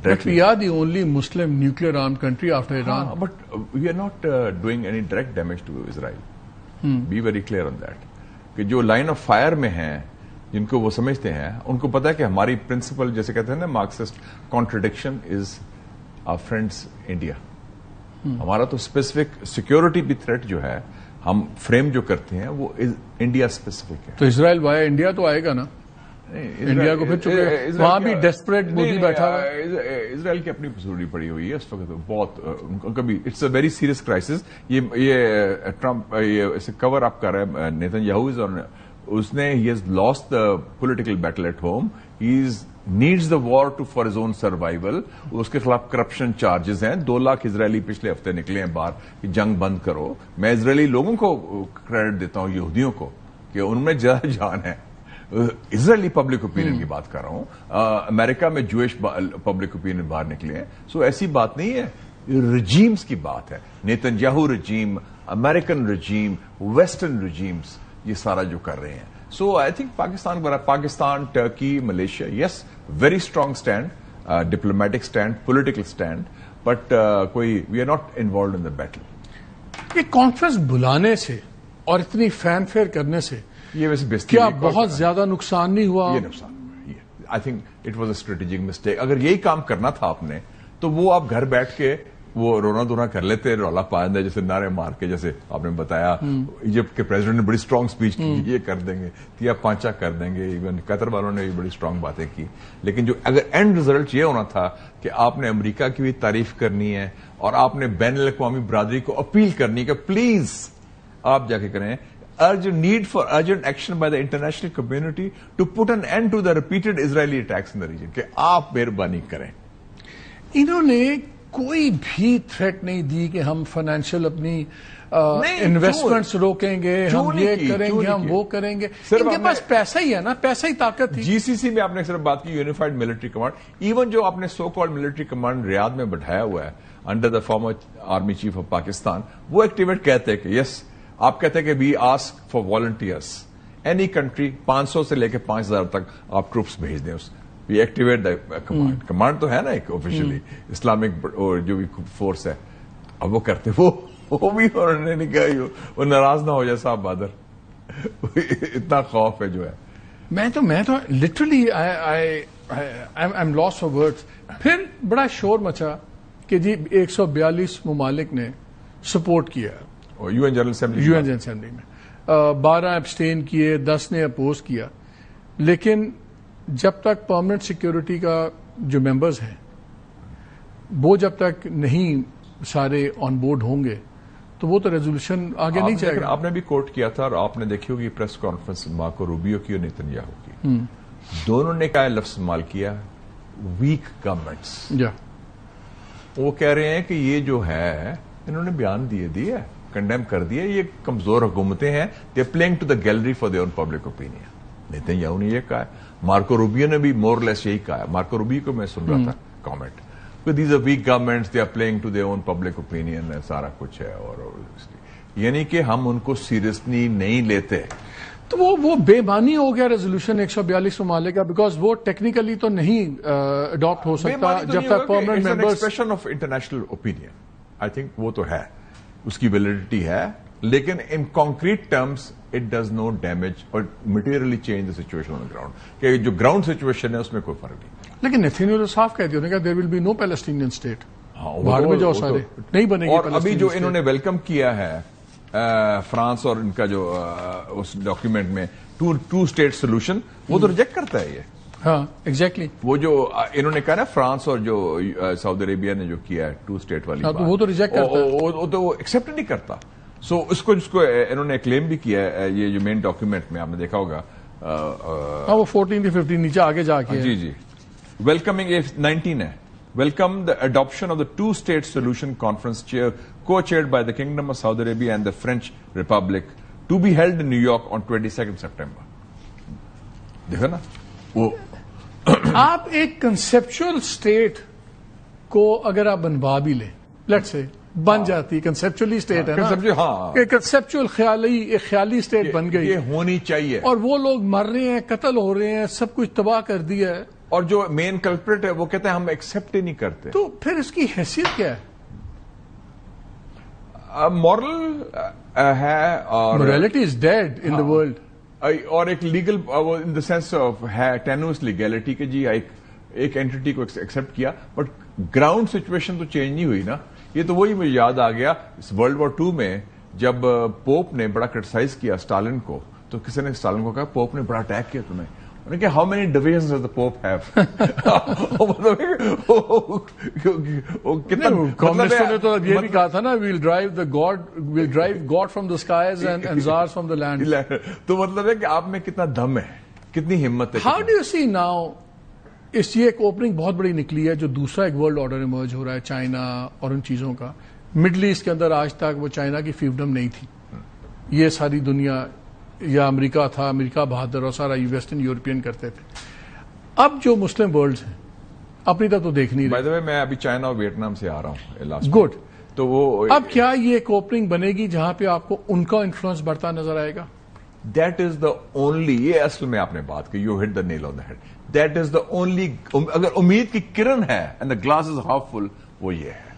But we are the only Muslim nuclear armed country after Iran. But we are not doing any direct damage to Israel. Be very clear on that. کہ جو line of fire میں ہیں, جن کو وہ سمجھتے ہیں, ان کو پتا ہے کہ ہماری پرنسپل جیسے کہتے ہیں نا مارکسسٹ, کانٹرڈکشن از آور فرینڈس انڈیا. ہمارا تو اسپیسیفک سیکورٹی بھی تھریٹ جو ہے ہم فریم جو کرتے ہیں وہ انڈیا اسپیسیفک ہے. تو اسرائیل وایا انڈیا تو آئے گا نا, انڈیا کو پھر چکے وہاں بھی ڈیسپریٹ مودی بیٹھا ہوا ہے. اسرائیل کی اپنی ضروری پڑی ہوئی ہے اس وقت بہت, کبھی it's a very serious crisis. یہ ٹرمپ اسے کور اپ کر رہا ہے نیتنیاہو, اس نے ہی has lost the political battle at home, he needs the war to for his own survival. اس کے خلاف کرپشن چارجز ہیں, 2 لاکھ اسرائیلی پچھلے ہفتے نکلے ہیں باہر کہ جنگ بند کرو. میں اسرائیلی لوگوں کو کریڈٹ دیتا ہوں, یہودیوں کو, کہ ان میں زیادہ جان ہے. اسرائیلی پبلک اوپینین کی بات کر رہا ہوں, امریکہ میں جوئش پبلک اوپینین باہر نکلے ہیں. سو ایسی بات نہیں ہے, رجیمز کی بات ہے. Netanyahu regime, American regime, western regimes یہ سارا جو کر رہے ہیں. So I think Pakistan, Turkey, Malaysia, yes very strong stand, diplomatic stand, political stand, but کوئی we are not involved in the battle. یہ کانفرنس بلانے سے اور اتنی فین فیئر کرنے سے یہ ویسے کیا بہت زیادہ نقصان نہیں ہوا؟ یہ نقصان ہوا. آئی think it was a strategic mistake. اگر یہی کام کرنا تھا آپ نے تو وہ آپ گھر بیٹھ کے وہ رونا دھونا کر لیتے, رولا پا دیں, جیسے نعرے مار کے, جیسے آپ نے بتایا ایجپٹ کے پریزیڈنٹ نے بڑی اسٹرانگ اسپیچ کی, یہ کر دیں گے, تیا پانچا کر دیں گے. ایون قطر والوں نے بھی بڑی اسٹرانگ باتیں کی. لیکن جو اگر اینڈ ریزلٹ یہ ہونا تھا کہ آپ نے امریکہ کی بھی تعریف کرنی ہے اور آپ نے بین الاقوامی برادری کو اپیل کرنی ہے کہ پلیز آپ جا کے کریں, need for urgent action by the international community to put an end to the repeated Israeli attacks in the region. کہ آپ مہربانی کریں. انہوں نے کوئی بھی تھریٹ نہیں دی کہ ہم فائنینشیل اپنی انویسٹمنٹس روکیں گے, ہم یہ کریں گے, ہم وہ کریں گے. ان کے پاس پیسہ ہی ہے نا, پیسہ ہی طاقت تھی. جی سی سی میں آپ نے صرف بات کی یونیفائڈ ملٹری کمانڈ, ایون جو آپ نے so called military command Riyadh میں بٹھایا ہوا ہے under the former army chief of Pakistan, وہ ایکٹیویٹ کہتے ہیں کہ یس, آپ کہتے ہیں کہ we ask for volunteers, any country 500 سے لے کے 5000 تک آپ ٹروپس بھیج دیں. وی ایکٹیویٹ دا کمانڈ. کمانڈ تو ہے نا ایک آفیشلی اسلامک جو بھی فورس ہے, اب وہ کرتے وہ بھی انہوں نے کہا وہ ناراض نہ ہو جائے صاحب بہادر, اتنا خوف ہے جو ہے. میں تو literally I am loss for words. پھر بڑا شور مچا کہ جی 142 ممالک نے سپورٹ کیا یو این جنرل اسمبلی میں, 12 ایبسٹین کیے, 10 نے اپوز کیا. لیکن جب تک پرماننٹ سیکیورٹی کا جو ممبرز ہیں وہ جب تک نہیں سارے آن بورڈ ہوں گے تو وہ تو ریزولوشن آگے نہیں جائے گا. آپ نے بھی کوٹ کیا تھا اور آپ نے دیکھی ہوگی پریس کانفرنس مارکو روبیو کی اور نیتنیاہو کی, دونوں نے کیا لفظ استعمال کیا, ویک گورنمنٹس. وہ کہہ رہے ہیں کہ یہ جو ہے انہوں نے بیان دیے کنڈیم کر دیا, یہ کمزور حکومتیں ہیں, they playing to the gallery for their own public opinion. Netanyahu نے یہ کہا ہے, مارکو روبیو نے بھی مور لیس یہی کہا ہے. مارکو روبیو کو میں سن رہا تھا comment, these are weak governments, they are playing to their own public opinion, سارا کچھ ہے. اور یعنی کہ ہم ان کو سیریسلی نہیں لیتے. تو وہ بےمانی ہو گیا ریزولوشن 142 ممالک کا, بیکاز وہ ٹیکنیکلی تو نہیں اڈاپٹ ہو سکتا جب تک permanent members. Expression of international opinion, I think وہ تو ہے, اس کی ویلیڈیٹی ہے, لیکن in concrete terms it does no damage اور materially change the situation on ground, کہ جو گراؤنڈ سچویشن ہے اس میں کوئی فرق نہیں. لیکن نیتنیاہو صاف کہہ دیا there will be no Palestinian state, باہر میں جاؤ سارے, نہیں بنے گی. اور ابھی جو انہوں نے ویلکم کیا ہے فرانس اور ان کا جو اس ڈاکیومنٹ میں ٹو اسٹیٹ سولوشن, وہ تو ریجیکٹ کرتا ہے یہ. ہاں ایگزیکٹلی, وہ جو انہوں نے کہا نا فرانس اور جو سعودی عربیہ نے جو کیا ہے ٹو اسٹیٹ والی بات, وہ تو ریجیکٹ کرتا ہے, وہ تو وہ ایکسپٹ نہیں کرتا. سو اس کو انہوں نے کلیم بھی کیا ہے, یہ جو مین ڈاکیومنٹ میں آپ نے دیکھا ہوگا وہ 14 سے 15 نیچے آگے جا کے. جی جی, ویلکمنگ 19 ہے, welcome the adoption of the two-state solution conference co-chaired by the Kingdom of Saudi Arabia and the French Republic to be held in New York on 22nd September. دیکھو نا وہ آپ ایک کنسپچل اسٹیٹ کو اگر آپ بنوا بھی لیں, لیٹ سے بن جاتی کنسپچلی اسٹیٹ ہے نا, کنسپچل خیالی اسٹیٹ بن گئی, یہ ہونی چاہیے, اور وہ لوگ مر رہے ہیں, قتل ہو رہے ہیں, سب کچھ تباہ کر دیا ہے, اور جو مین کلپریٹ ہے وہ کہتے ہیں ہم ایکسپٹ ہی نہیں کرتے. تو پھر اس کی حیثیت کیا ہے؟ مورل ہے, اور morality is dead in the world. اور ایک legal in the sense of ہے ٹینوس لیگلٹی کہ جی ایک اینٹی کو ایکسپٹ کیا, بٹ گراؤنڈ سچویشن تو چینج نہیں ہوئی نا. یہ تو وہی مجھے یاد آ گیا ورلڈ وار 2 میں جب پوپ نے بڑا کرٹیسائز کیا اسٹالن کو, تو کسی نے اسٹالن کو کہا پوپ نے بڑا اٹیک کیا تمہیں, انہوں نے کہا how many divisions does the Pope have. کمیونسٹوں نے تو یہ بھی کہا تھا نا, we'll drive God from the skies and tsars from the land. تو مطلب ہے کہ آپ میں کتنا دم ہے, کتنی ہمت ہے. How do you see now, اس یہ ایک اوپننگ بہت بڑی نکلی ہے, جو دوسرا ایک ورلڈ آرڈر ایمرج ہو رہا ہے چائنا اور ان چیزوں کا. مڈل ایسٹ کے اندر آج تک وہ چائنا کی فیوڈم نہیں تھی, یہ ساری دنیا یا امریکہ تھا, امریکہ بہادر اور سارا ویسٹرن یورپین کرتے تھے. اب جو مسلم ورلڈ ہیں اپنی طرف تو دیکھ نہیں رہے. میں ابھی چائنا اور ویتنام سے آ رہا ہوں. گڈ. تو وہ اب کیا یہ ایک اوپننگ بنے گی جہاں پہ آپ کو ان کا انفلوئنس بڑھتا نظر آئے گا؟ دیٹ از دا اونلی, یہ اصل میں آپ نے بات کی, you hit the nail on the head. That is the only, اگر امید کی کرن ہے and the glass is half full, وہ یہ ہے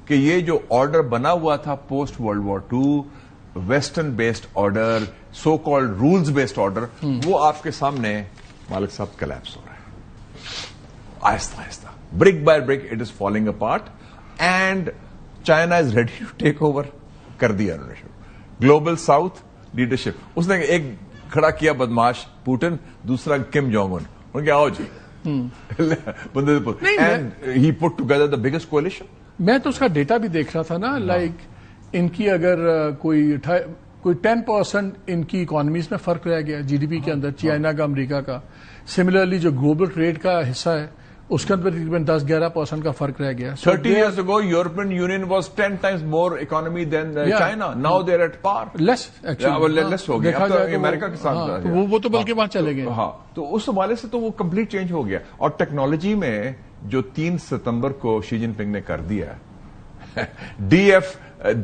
کہ یہ جو آرڈر بنا ہوا تھا post world war 2, western based order, so called rules based order, وہ آپ کے سامنے مالک صاحب کلیپس ہو رہا ہے آہستہ آہستہ, brick by brick it is falling apart, and China is ready to take over کر دیا انہوں نے. گلوبل ساؤتھ لیڈرشپ, اس نے ایک کھڑا کیا بدماش پوٹن, دوسرا کم جونگ ان, ان کے آؤ جی بندے, and he put together the biggest coalition. میں تو اس کا ڈیٹا بھی دیکھ رہا تھا نا, لائک ان کی اگر کوئی 10% ان کی اکانومیز میں فرق رہ گیا جی ڈی پی کے اندر, چائنا کا, امریکہ کا. سملرلی جو گلوبل ٹریڈ کا حصہ ہے اس کے اندر تقریباً 10-11% کا فرق رہ گیا. 30 years ago European Union was 10 times more economy than China. Now they're at par. Less actually. Less ہو گیا. اب تو امریکہ کے ساتھ وہ تو بلکہ وہاں چلے گئے. ہاں, تو اس حوالے سے تو وہ کمپلیٹ چینج ہو گیا. اور ٹیکنالوجی میں جو 3 ستمبر کو شی جن پنگ نے کر دیا ڈی ایف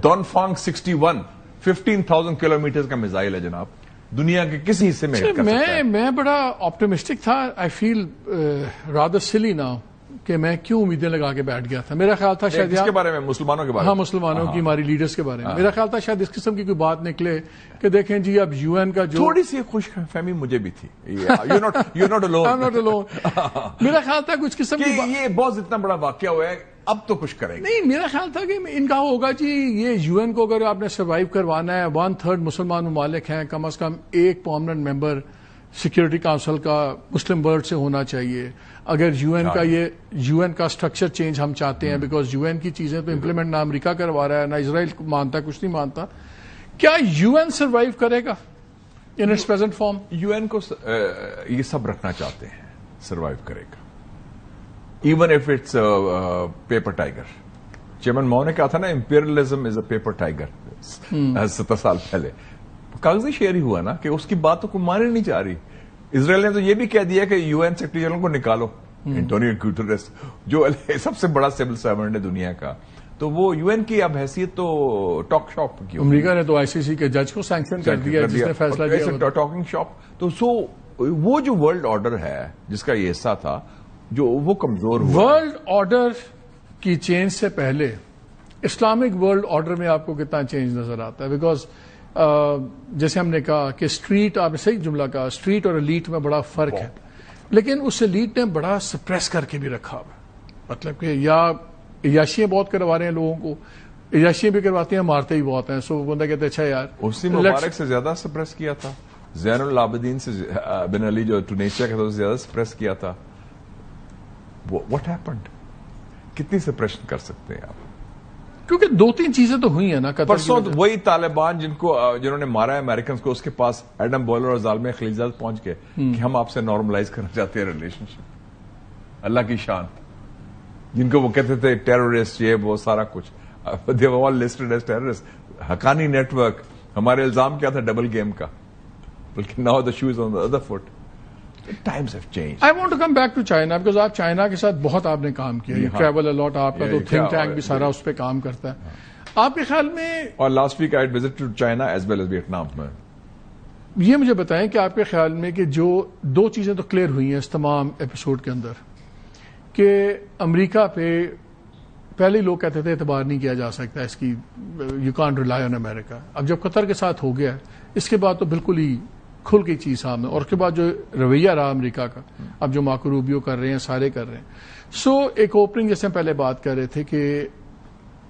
دونفانگ 61 15,000 کلومیٹر کا میزائل ہے جناب, دنیا کے کسی حصے میں. میں بڑا آپٹمسٹک تھا. آئی فیل رادر سلی ناؤ کہ میں کیوں امیدیں لگا کے بیٹھ گیا تھا. میرا خیال تھا شاید اس کے بارے میں, مسلمانوں کے بارے میں, ہاں مسلمانوں کی, ہماری لیڈرز کے بارے میں میرا خیال تھا شاید اس قسم کی کوئی بات نکلے کہ دیکھیں جی اب یو این کا جو تھوڑی سی خوش فہمی مجھے بھی تھی. You're not alone. میرا خیال تھا کچھ قسم کی یہ بہت اتنا بڑا واقعہ ہوا ہے, اب تو کچھ کریں گے. نہیں, میرا خیال تھا کہ ان کا ہوگا جی یہ یو این کو اگر آپ نے سروائیو کروانا ہے, 1/3 مسلمان ممالک ہیں, کم از کم ایک پرماننٹ ممبر سیکورٹی کاؤنسل کا مسلم ورلڈ سے ہونا چاہیے. اگر یو این کا اسٹرکچر چینج ہم چاہتے ہیں, بیکاز یو این کی چیزیں تو امپلیمنٹ نہ امریکہ کروا رہا ہے, نہ اسرائیل مانتا, کچھ نہیں مانتا. کیا یو این سروائیو کرے گا in its present form? U N کو یہ سب رکھنا چاہتے ہیں, سروائیو کرے گا even if it's paper tiger. Chairman Mao نے کہا تھا نا, imperialism is a paper tiger 70 سال پہلے. کاغذی شعر ہی ہوا نا کہ اس کی باتوں کو مانی نہیں جا رہی. اسرائیل نے تو یہ بھی کہہ دیا کہ یو این سیکرٹری جنرل کو نکالو, انٹونیو گوٹریس جو سب سے بڑا سول سرونٹ ہے دنیا کا, تو وہ یو این کی اب حیثیت تو ٹاک شاپ کی امریکہ نے تو آئی سی سی کے جج کو سینکشن کر دیا جس نے فیصلہ کیا ٹاکنگ شاپ. تو وہ جو ورلڈ آرڈر ہے جس کا یہ حصہ تھا جو وہ کمزور ہوا. ورلڈ آرڈر کی چینج سے پہلے اسلامک ورلڈ آرڈر میں آپ کو کتنا چینج نظر آتا ہے؟ بیکاز جیسے ہم نے کہا کہ اسٹریٹ، آپ نے صحیح جملہ کہا، اسٹریٹ اور ایلیٹ میں بڑا فرق ہے، لیکن اس ایلیٹ نے بڑا سپریس کر کے بھی رکھا ہوا. مطلب کہ یا عیاشیاں بہت کروا رہے ہیں لوگوں کو، عیاشیاں بھی کرواتے ہیں، مارتے ہی بہت ہیں. سو بندہ کہتے ہیں اچھا یار حسنی مبارک سے زیادہ سپریس کیا تھا، زین العابدین سے بن علی جو ٹونیشیا کا تھا زیادہ سپریس کیا تھا. What happened? کتنی سپریشن کر سکتے ہیں آپ؟ کیونکہ دو تین چیزیں تو ہوئی ہیں نا. پرسوں وہی طالبان جنہوں نے مارا ہے امریکنز کو، اس کے پاس ایڈم بولر اور ظالم خلیلزاد پہنچ گئے کہ ہم آپ سے نارملائز کرنا چاہتے ہیں ریلیشن شپ. اللہ کی شان. جن کو وہ کہتے تھے ٹیررسٹ، یہ وہ سارا کچھ، they were all listed as terrorists. Haqqani network. ہمارے الزام کیا تھا؟ ڈبل گیم کا. بلکہ now the shoe is on the other foot. Times have changed. I want to come back to China because آپ چائنا کے ساتھ بہت آپ نے کام کیا. You travel a lot. آپ کا تو تھنک ٹینک بھی سارا اس پہ کام کرتا ہے. آپ کے خیال میں، اور last week I visited China as well as Vietnam میں، یہ مجھے بتائیں کہ آپ کے خیال میں کہ جو دو چیزیں تو کلیئر ہوئی ہیں اس تمام ایپیسوڈ کے اندر کہ امریکہ پہ پہلے لوگ کہتے تھے اعتبار نہیں کیا جا سکتا اس کی، یو کانٹ ریلائی آن امریکہ. اب جب قطر کے ساتھ ہو گیا اس کے بعد تو بالکل ہی کھل گئی چیز سامنے، اور اس کے بعد جو رویہ رہا امریکہ کا، اب جو مارکو روبیو کر رہے ہیں سارے کر رہے ہیں. سو ایک اوپننگ جیسے ہم پہلے بات کر رہے تھے کہ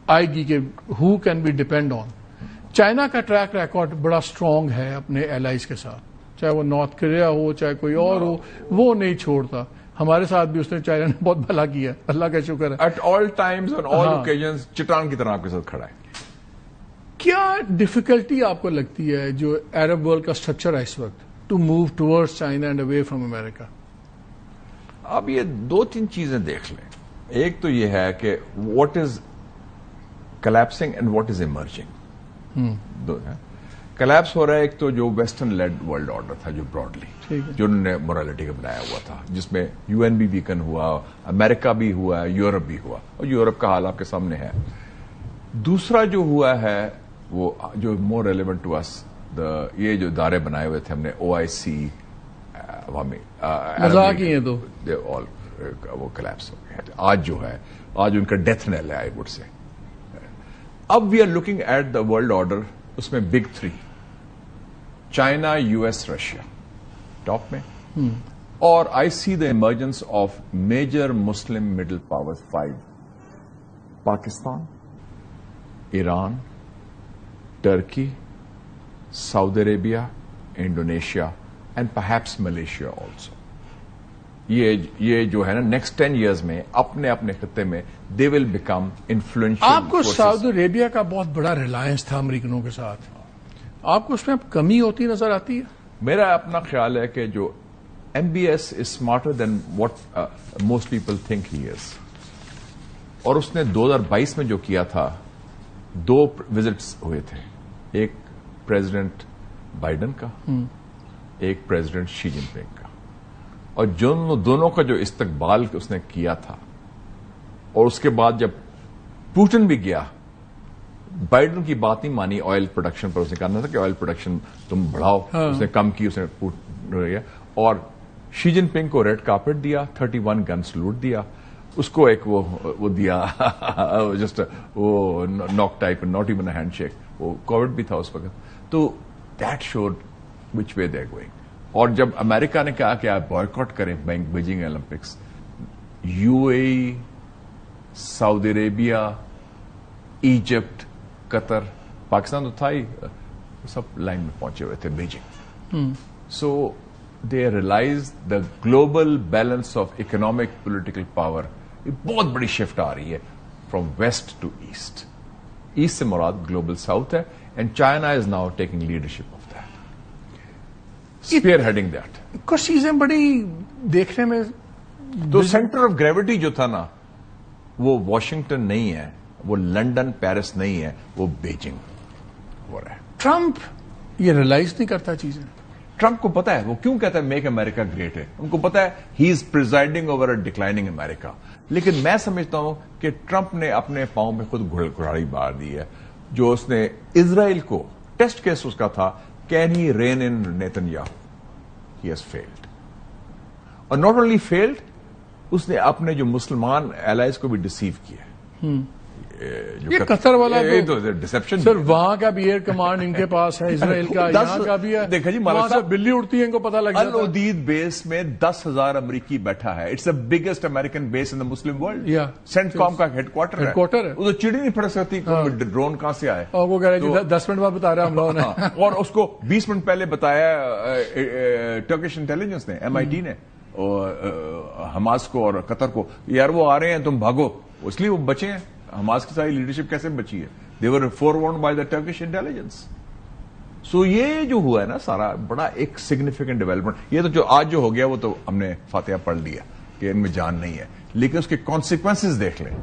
آئے گی کہ who can be depend on. China کا ٹریک ریکارڈ بڑا اسٹرانگ ہے اپنے الائز کے ساتھ، چاہے وہ نارتھ کوریا ہو چاہے کوئی اور ہو، وہ نہیں چھوڑتا. ہمارے ساتھ بھی اس نے چائنا نے بہت بھلا کیا، اللہ کا شکر ہے. At all times on all occasions چٹان کی طرح آپ کے ساتھ کھڑا ہے. کیا ڈیفیکلٹی آپ کو لگتی ہے جو عرب ورلڈ کا اسٹرکچر ہے اس وقت to move towards China and away from America? اب یہ دو تین چیزیں دیکھ لیں. ایک تو یہ ہے کہ what is collapsing and what is emerging. Collapse ہو رہا ہے ایک تو جو ویسٹرن لیڈ ورلڈ آرڈر تھا جو براڈلی جو انہوں نے مورالٹی کا بنایا ہوا تھا، جس میں یو این بھی ویکن ہوا، امریکہ بھی ہوا، یورپ بھی ہوا، اور یورپ کا حال آپ کے سامنے ہے. دوسرا جو ہوا ہے وہ جو مور ریلیونٹ ٹو اس، یہ جو ادارے بنائے ہوئے تھے ہم نے، او آئی سی، مذاق ہی ہیں تو وہ کلیپس ہو گئے. آج جو ہے، آج ان کا ڈیتھ نیل ہے آئی وڈ سے. اب we are looking at the world order, اس میں big three, China, U S, Russia top میں، اور I see the emergence of major Muslim middle power 5: Pakistan, Iran, Turkey, Saudi Arabia, Indonesia and perhaps Malaysia also. یہ جو ہے نا next 10 years میں اپنے اپنے خطے میں دے ول بیکم انفلوئنشل. آپ کو سعودی عربیہ کا بہت بڑا ریلائنس تھا امریکنوں کے ساتھ، آپ کو اس میں اب کمی ہوتی نظر آتی ہے؟ میرا اپنا خیال ہے کہ جو M B S is smarter than what most people think he is. اور اس نے 2022 میں جو کیا تھا، 2 وزٹس ہوئے تھے، ایک پریزیڈنٹ بائیڈن کا، ایک پریزیڈنٹ شی جن پنگ کا. اور دونوں کا جو استقبال اس نے کیا تھا، اور اس کے بعد جب پوٹن بھی گیا، بائیڈن کی بات نہیں مانی آئل پروڈکشن پر. اس نے کہا تھا کہ آئل پروڈکشن تم بڑھاؤ، اس نے کم کی، اس نے گیا. اور شی جن پنگ کو ریڈ کارپیٹ دیا، 31 گن سلوٹ دیا اس کو، ایک وہ دیا جسٹ وہ knock type, not even a handshake. وہ کووڈ بھی تھا اس وقت. تو that showed which way they going. اور جب امریکہ نے کہا کہ آپ بوائکاٹ کریں Beijing Olympics, U A E, Saudi Arabia, Egypt, Qatar, Pakistan تو تھا ہی، سب لائن میں پہنچے ہوئے تھے Beijing. So they realise the global balance of economic political power. یہ بہت بڑی شفٹ آ رہی ہے from waste to east. East سے مراد گلوبل ساؤتھ ہے، and China is now taking leadership of that, spearheading that. کچھ چیزیں بڑی دیکھنے میں، تو سینٹر آف گریوٹی جو تھا نا، وہ واشنگٹن نہیں ہے، وہ لنڈن، پیرس نہیں ہے، وہ بیجنگ ہو رہا ہے. ٹرمپ یہ ریلائز نہیں کرتا چیزیں. ٹرمپ کو پتا ہے وہ کیوں کہتا ہے میک امریکہ گریٹ ہے. ان کو پتا ہے ہی از پریزائڈنگ اوور اے ڈکلائننگ امریکہ. لیکن میں سمجھتا ہوں کہ ٹرمپ نے اپنے پاؤں میں خود گھڑاڑی مار دی ہے. جو اس نے اسرائیل کو ٹیسٹ کیس اس کا تھا, can he rein in Netanyahu, he has failed. اور ناٹ اونلی فیلڈ, اس نے اپنے جو مسلمان الائز کو بھی ڈسیو کیا. یہ قطر والا ڈسپشن, سر وہاں کا بھی ایئر کمانڈ ان کے پاس ہے, اسرائیل کا یہاں کا بھی ہے. دیکھا جی, وہاں سے بلی اڑتی ہے ان کو پتا لگ جاتا ہے. العدید بیس میں 10,000 امریکی بیٹھا ہے. It's the biggest American base in the Muslim world. CENTCOM کا ہیڈ کوارٹر ہے. وہ تو چڑی نہیں پھڑ سکتی ڈرون کہاں سے آئے. اور وہ کہہ رہے ہیں 10 منٹ بعد بتا رہے ہیں ہم لوگوں نے, اور اس کو 20 منٹ پہلے بتایا ٹرکش انٹیلیجنس نے, MIT نے, حماس کو اور قطر کو, یار وہ آ رہے ہیں تم بھاگو. اس لیے وہ بچے ہیں. حماس کی ساری لیڈرشپ کیسے بچی ہے؟ دے ور فورورنڈ بائی دا ٹرکش انٹیلیجنس. سو یہ جو ہوا ہے نا سارا بڑا ایک سگنیفیکنٹ ڈیولپمنٹ. یہ تو جو آج جو ہو گیا وہ تو ہم نے فاتحہ پڑھ لیا کہ ان میں جان نہیں ہے, لیکن اس کے کانسیکوینسز دیکھ لیں.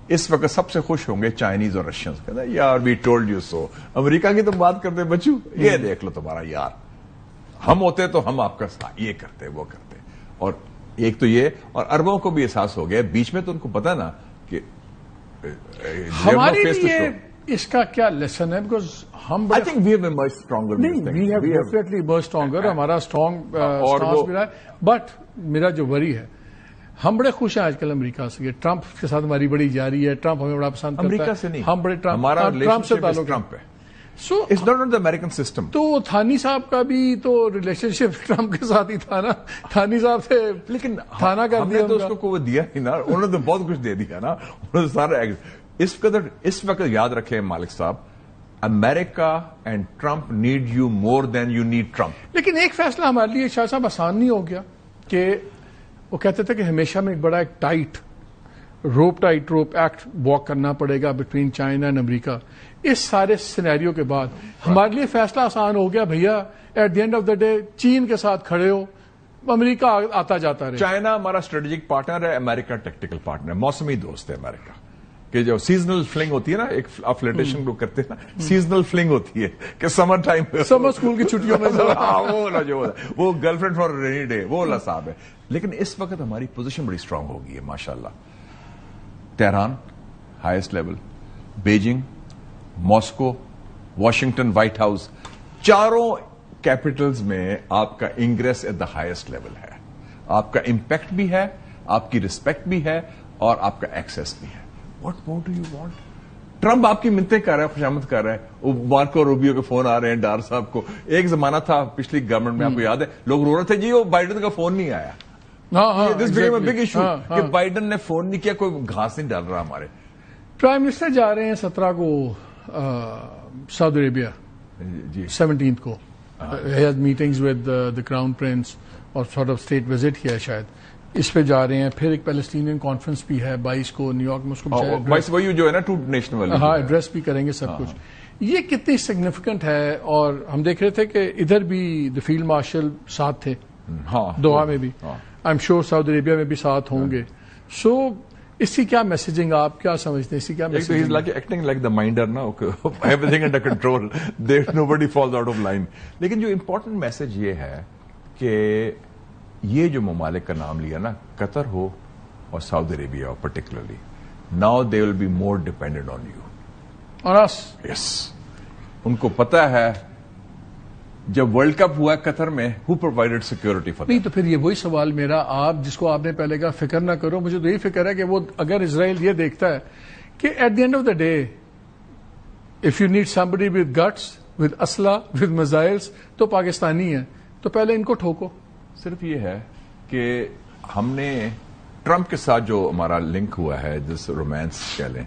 اس وقت سب سے خوش ہوں گے چائنیز اور رشینز. کہتے ہیں یار وی ٹولڈ یو سو. امریکہ کی تو بات کرتے بچو, یہ دیکھ لو تمہارا یار, ہم ہوتے تو ہم آپ کا یہ کرتے وہ کرتے. اور ایک تو یہ, اور اربوں کو بھی احساس ہو گیا بیچ میں, تو ان کو پتا نا کہ ہمارے لیے اس کا کیا لیسن ہے, بیکاز ہم I think we have emerged stronger. We have definitely emerged stronger, ہمارا اسٹرانگ اسٹانس بھی رہا ہے. بٹ میرا جو وری ہے, ہم بڑے خوش ہیں آج کل امریکہ سے. ٹرمپ کے ساتھ ہماری بڑی جاری ہے, ٹرمپ ہمیں بڑا پسند کرتا ہے. امریکہ سے نہیں, ہم بڑے ہمارا ٹرمپ سے تعلق ٹرمپ ہے. So it's not the American system. تو تھانی صاحب کا بھی تو ریلیشن شپ ٹرمپ کے ساتھ ہی تھا نا. تھانی صاحب سے لیکن تھانہ کر دیا تو اس کو کوئی دیا نہیں نا, انہوں نے بہت کچھ دے دیا نا. انہوں نے سارا اس وقت یاد رکھے مالک صاحب, America and Trump need you more than you need Trump. لیکن ایک فیصلہ ہمارے لیے شاہ صاحب آسان نہیں ہو گیا کہ وہ کہتے تھے کہ ہمیشہ میں ایک بڑا ایک ٹائٹ روپ ایکٹ واک کرنا پڑے گا بٹوین چائنا اینڈ امریکہ. اس سارے سینیریو کے بعد ہمارے لیے فیصلہ آسان ہو گیا, بھیا at the end of the day چین کے ساتھ کھڑے ہو, امریکہ آتا جاتا رہے. چائنا ہمارا اسٹریٹجک پارٹنر ہے, امریکہ ٹیکٹیکل پارٹنر ہے, موسمی دوست ہے امریکہ. کہ جو سیزنل فلنگ ہوتی ہے نا, ایک فلرٹیشن کو کرتے ہیں نا, سیزنل فلنگ ہوتی ہے کہ سمر ٹائم سمر اسکول کی چھٹیوں میں وہ girlfriend for rainy day وہ والا صاحب ہے. لیکن اس وقت ہماری پوزیشن بڑی اسٹرانگ ہو گئی ہے ماشاءاللہ. Tehran highest level, Beijing, Moscow, Washington, White House, چاروں کیپٹلز میں آپ کا ingress at the highest level ہے. آپ کا امپیکٹ بھی ہے, آپ کی ریسپیکٹ بھی ہے, اور آپ کا ایکسس بھی ہے. What more do you want? Trump آپ کی منتیں کر رہا ہے, خوشامد کر رہا ہے. مارکو روبیو کے فون آ رہے ہیں ڈار صاحب کو. ایک زمانہ تھا پچھلی گورنمنٹ میں, آپ کو یاد ہے, لوگ رو رہے تھے جی وہ بائیڈن کا فون نہیں آیا. This became a big issue کہ بائیڈن نے فون نہیں کیا, کوئی گھاس نہیں ڈال رہا. ہمارے پرائم منسٹر جا رہے ہیں 17 کو سعودی عربیہ, 17 کو meetings with the crown prince, اور سارٹ آف اسٹیٹ وزٹ کیا ہے شاید, اس پہ جا رہے ہیں. پھر ایک پیلسٹینین کانفرنس بھی ہے 22 کو نیو یارک میں, اس کو جو ہے نا ٹو نیشن والی, ہاں ایڈریس بھی کریں گے سب کچھ. یہ کتنی سگنیفیکنٹ ہے. اور ہم دیکھ رہے تھے کہ ادھر بھی دا فیلڈ مارشل ساتھ تھے, دوحہ میں بھی, آئی ایم شیور سعودی عربیہ میں بھی ساتھ ہوں گے. سو اس کی کیا میسجنگ, آپ کیا سمجھتے ہیں اس کی کیا messaging? Acting like the minder نا, everything under control, nobody falls out of line. لیکن جو امپورٹنٹ میسج یہ ہے کہ یہ جو ممالک کا نام لیا نا, قطر ہو اور سعودی عربیہ ہو particularly, now they will be more dependent on you. اور یس, ان کو پتا ہے جب ورلڈ کپ ہوا قطر میں, ہو پرووائڈیڈ سیکورٹی فار نہیں. تو پھر یہ وہی سوال میرا, آپ جس کو آپ نے پہلے کہا فکر نہ کرو, مجھے تو یہی فکر ہے کہ وہ اگر اسرائیل یہ دیکھتا ہے کہ at the end of the day if you need somebody with guts, with اسلحہ, ود میزائلس, تو پاکستانی ہے, تو پہلے ان کو ٹھوکو. صرف یہ ہے کہ ہم نے ٹرمپ کے ساتھ جو ہمارا لنک ہوا ہے, جس رومانس کہہ لیں,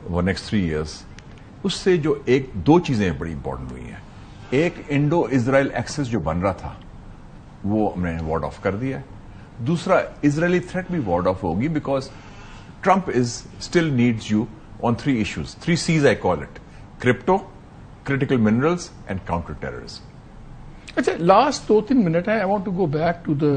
وہ نیکسٹ 3 ایئرس, اس سے جو ایک دو چیزیں بڑی امپورٹنٹ ہوئی ہیں. ایک انڈو اسرائیل ایکسس جو بن رہا تھا وہ ہم نے وارڈ آف کر دیا ہے. دوسرا اسرائیلی تھریٹ بھی وارڈ آف ہوگی, because Trump is still needs you on 3 issues, 3 C's I call it: crypto, critical minerals and counter terrorism. اچھا, لاسٹ 2-3 منٹ ہے, I want to go back to the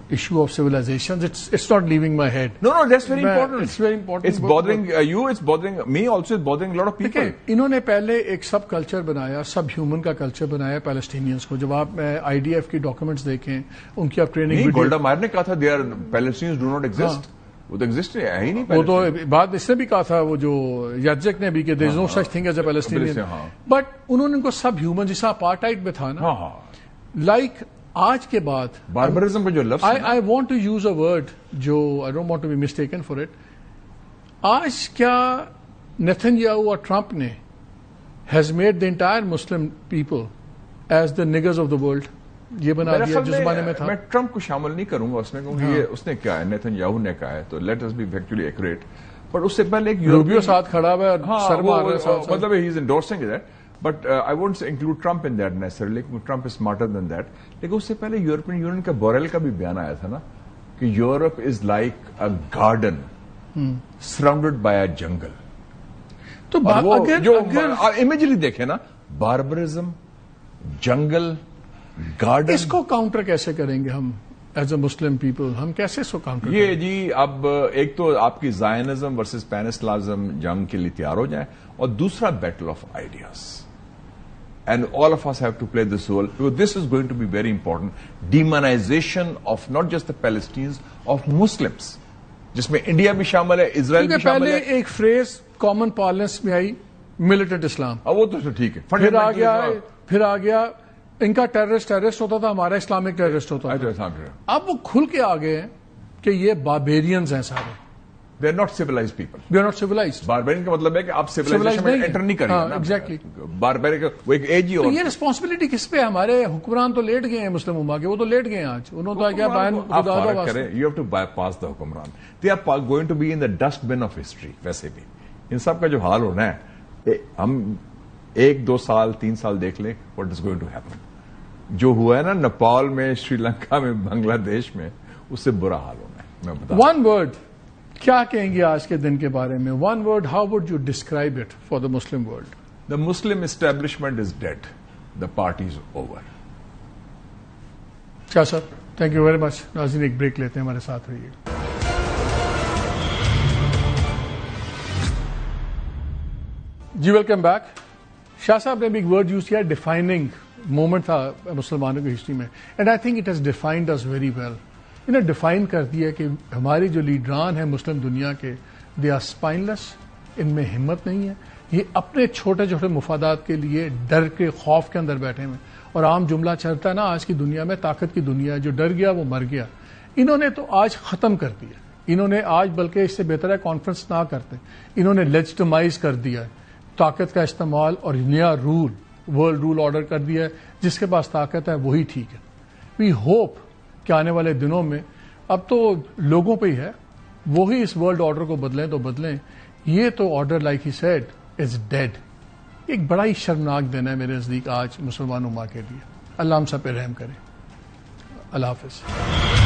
issue of civilizations. It's not leaving my head. No, that's very important. It's very important. It's bothering you, it's bothering me also, it's bothering a lot of people. دیکھیں انہوں نے پہلے ایک سب culture بنایا, سب human کا culture بنایا Palestinians کو. جب آپ IDF کی ڈاکومنٹس دیکھیں, ان کی آپ ٹریننگ, گولڈا مائر نے کہا تھا they are Palestinians do not exist. وہ تو ایگزسٹ ہے ہی نہیں. وہ تو بات اس نے بھی کہا تھا, وہ جو یادزک نے بھی, کہ there is no such thing as a Palestinian. But انہوں نے ان کو سب ہیومن, جیسا اپارٹائڈ میں تھا نا, لائک آج کے بعد باربرزم کا جو لفظ, I want to use a word جو I don't want to be mistaken for it. آج کیا نیتنیاہو اور ٹرمپ نے has made the entire Muslim people as the niggers of the world, یہ بنا دیا جس زمانے میں تھا. میں ٹرمپ کو شامل نہیں کروں گا اس میں, کیونکہ یہ اس نے کہا ہے, نیتنیاہو نے کہا ہے, تو let us be factually accurate. پر اس سے پہلے ایک روبیو ساتھ کھڑا ہوا ہے, سر مار رہا ہے, مطلب he is endorsing that. But I won't include Trump in that necessarily. Trump is smarter than that. لیکن اس سے پہلے یورپین یونین کا بوریل کا بھی بیان آیا تھا نا, کہ Europe is like a garden surrounded by a jungle. تو جو امیجلی دیکھے نا, باربرزم, جنگل, گارڈن, اس کو کاؤنٹر کیسے کریں گے ہم ایز اے مسلم پیپل؟ ہم کیسے اس کو کاؤنٹر یہ جی اب ایک تو آپ کی زائنزم ورسز پین اسلامزم جنگ کے لیے تیار ہو جائیں, اور دوسرا battle of ideas. And all of us have to play this role, because this is going to be very important. Demonization of not just the Palestinians, of Muslims, جس میں India بھی شامل ہے, اسرائیل بھی شامل ہے. پہلے ایک فریز کامن پارلنس میں آئی, ملیٹنٹ اسلام. وہ تو ٹھیک ہے, پھر آ گیا ان کا ٹیررسٹ ہوتا تھا, ہمارا اسلامک ٹیررسٹ ہوتا تھا. اب وہ کھل کے آ گئے ہیں کہ یہ باربیرینز ہیں سارے. They are not civilized people. We are not civilized. Barbarian کا مطلب ہے کہ آپ civilization میں انٹر نہیں کریں گے. Exactly. Barbarian کا وہ ایک ایج ہی اور. یہ ریسپانسبلٹی کس پہ؟ ہمارے حکمران تو لیٹ گئے ہیں مسلم امہ کے, وہ تو لیٹ گئے ہیں آج. انہوں نے کیا بیان خدا کا واسطہ. You have to bypass the حکمران. They are going to be in the dustbin of history. ویسے بھی ان سب کا جو حال ہونا ہے, ہم 1-2 سال 3 سال دیکھ لیں what is going to happen. جو ہوا ہے نا نیپال میں, شری لنکا میں, بنگلہ دیش میں, اس سے برا حال ہونا ہے. میں بتا One word, کیا کہیں گے آج کے دن کے بارے میں؟ One word, how would you describe it for the Muslim world? The Muslim establishment is dead, the party is over. Shah صاحب تھینک یو ویری مچ. ناظرین ایک بریک لیتے ہیں, ہمارے ساتھ رہیے. جی ویلکم بیک. شاہ صاحب نے بھی ایک ورڈ یوز کیا, ڈیفائننگ مومنٹ تھا مسلمانوں کی ہسٹری میں, and I think it has defined us very well. انہیں ڈیفائن کر دیا کہ ہماری جو لیڈران ہیں مسلم دنیا کے, دے آر اسپائن لیس, ان میں ہمت نہیں ہے, یہ اپنے چھوٹے چھوٹے مفادات کے لیے ڈر کے خوف کے اندر بیٹھے ہوئے. اور عام جملہ چلتا ہے نا آج کی دنیا میں, طاقت کی دنیا ہے, جو ڈر گیا وہ مر گیا. انہوں نے تو آج ختم کر دیا. انہوں نے آج بلکہ اس سے بہتر ہے کانفرنس نہ کرتے, انہوں نے لیجٹمائز کر دیا ہے طاقت کا استعمال, اور نیا رول, ورلڈ رول آرڈر کر دیا ہے. جس کے پاس طاقت ہے وہی ٹھیک ہے. وی ہوپ کہ آنے والے دنوں میں, اب تو لوگوں پہ ہی ہے, وہی اس ورلڈ آرڈر کو بدلیں تو بدلیں. یہ تو order like he said is dead. ایک بڑا ہی شرمناک دن ہے میرے نزدیک آج مسلمان امہ کے لیے. اللہ ہم سب پہ رحم کرے. اللہ حافظ.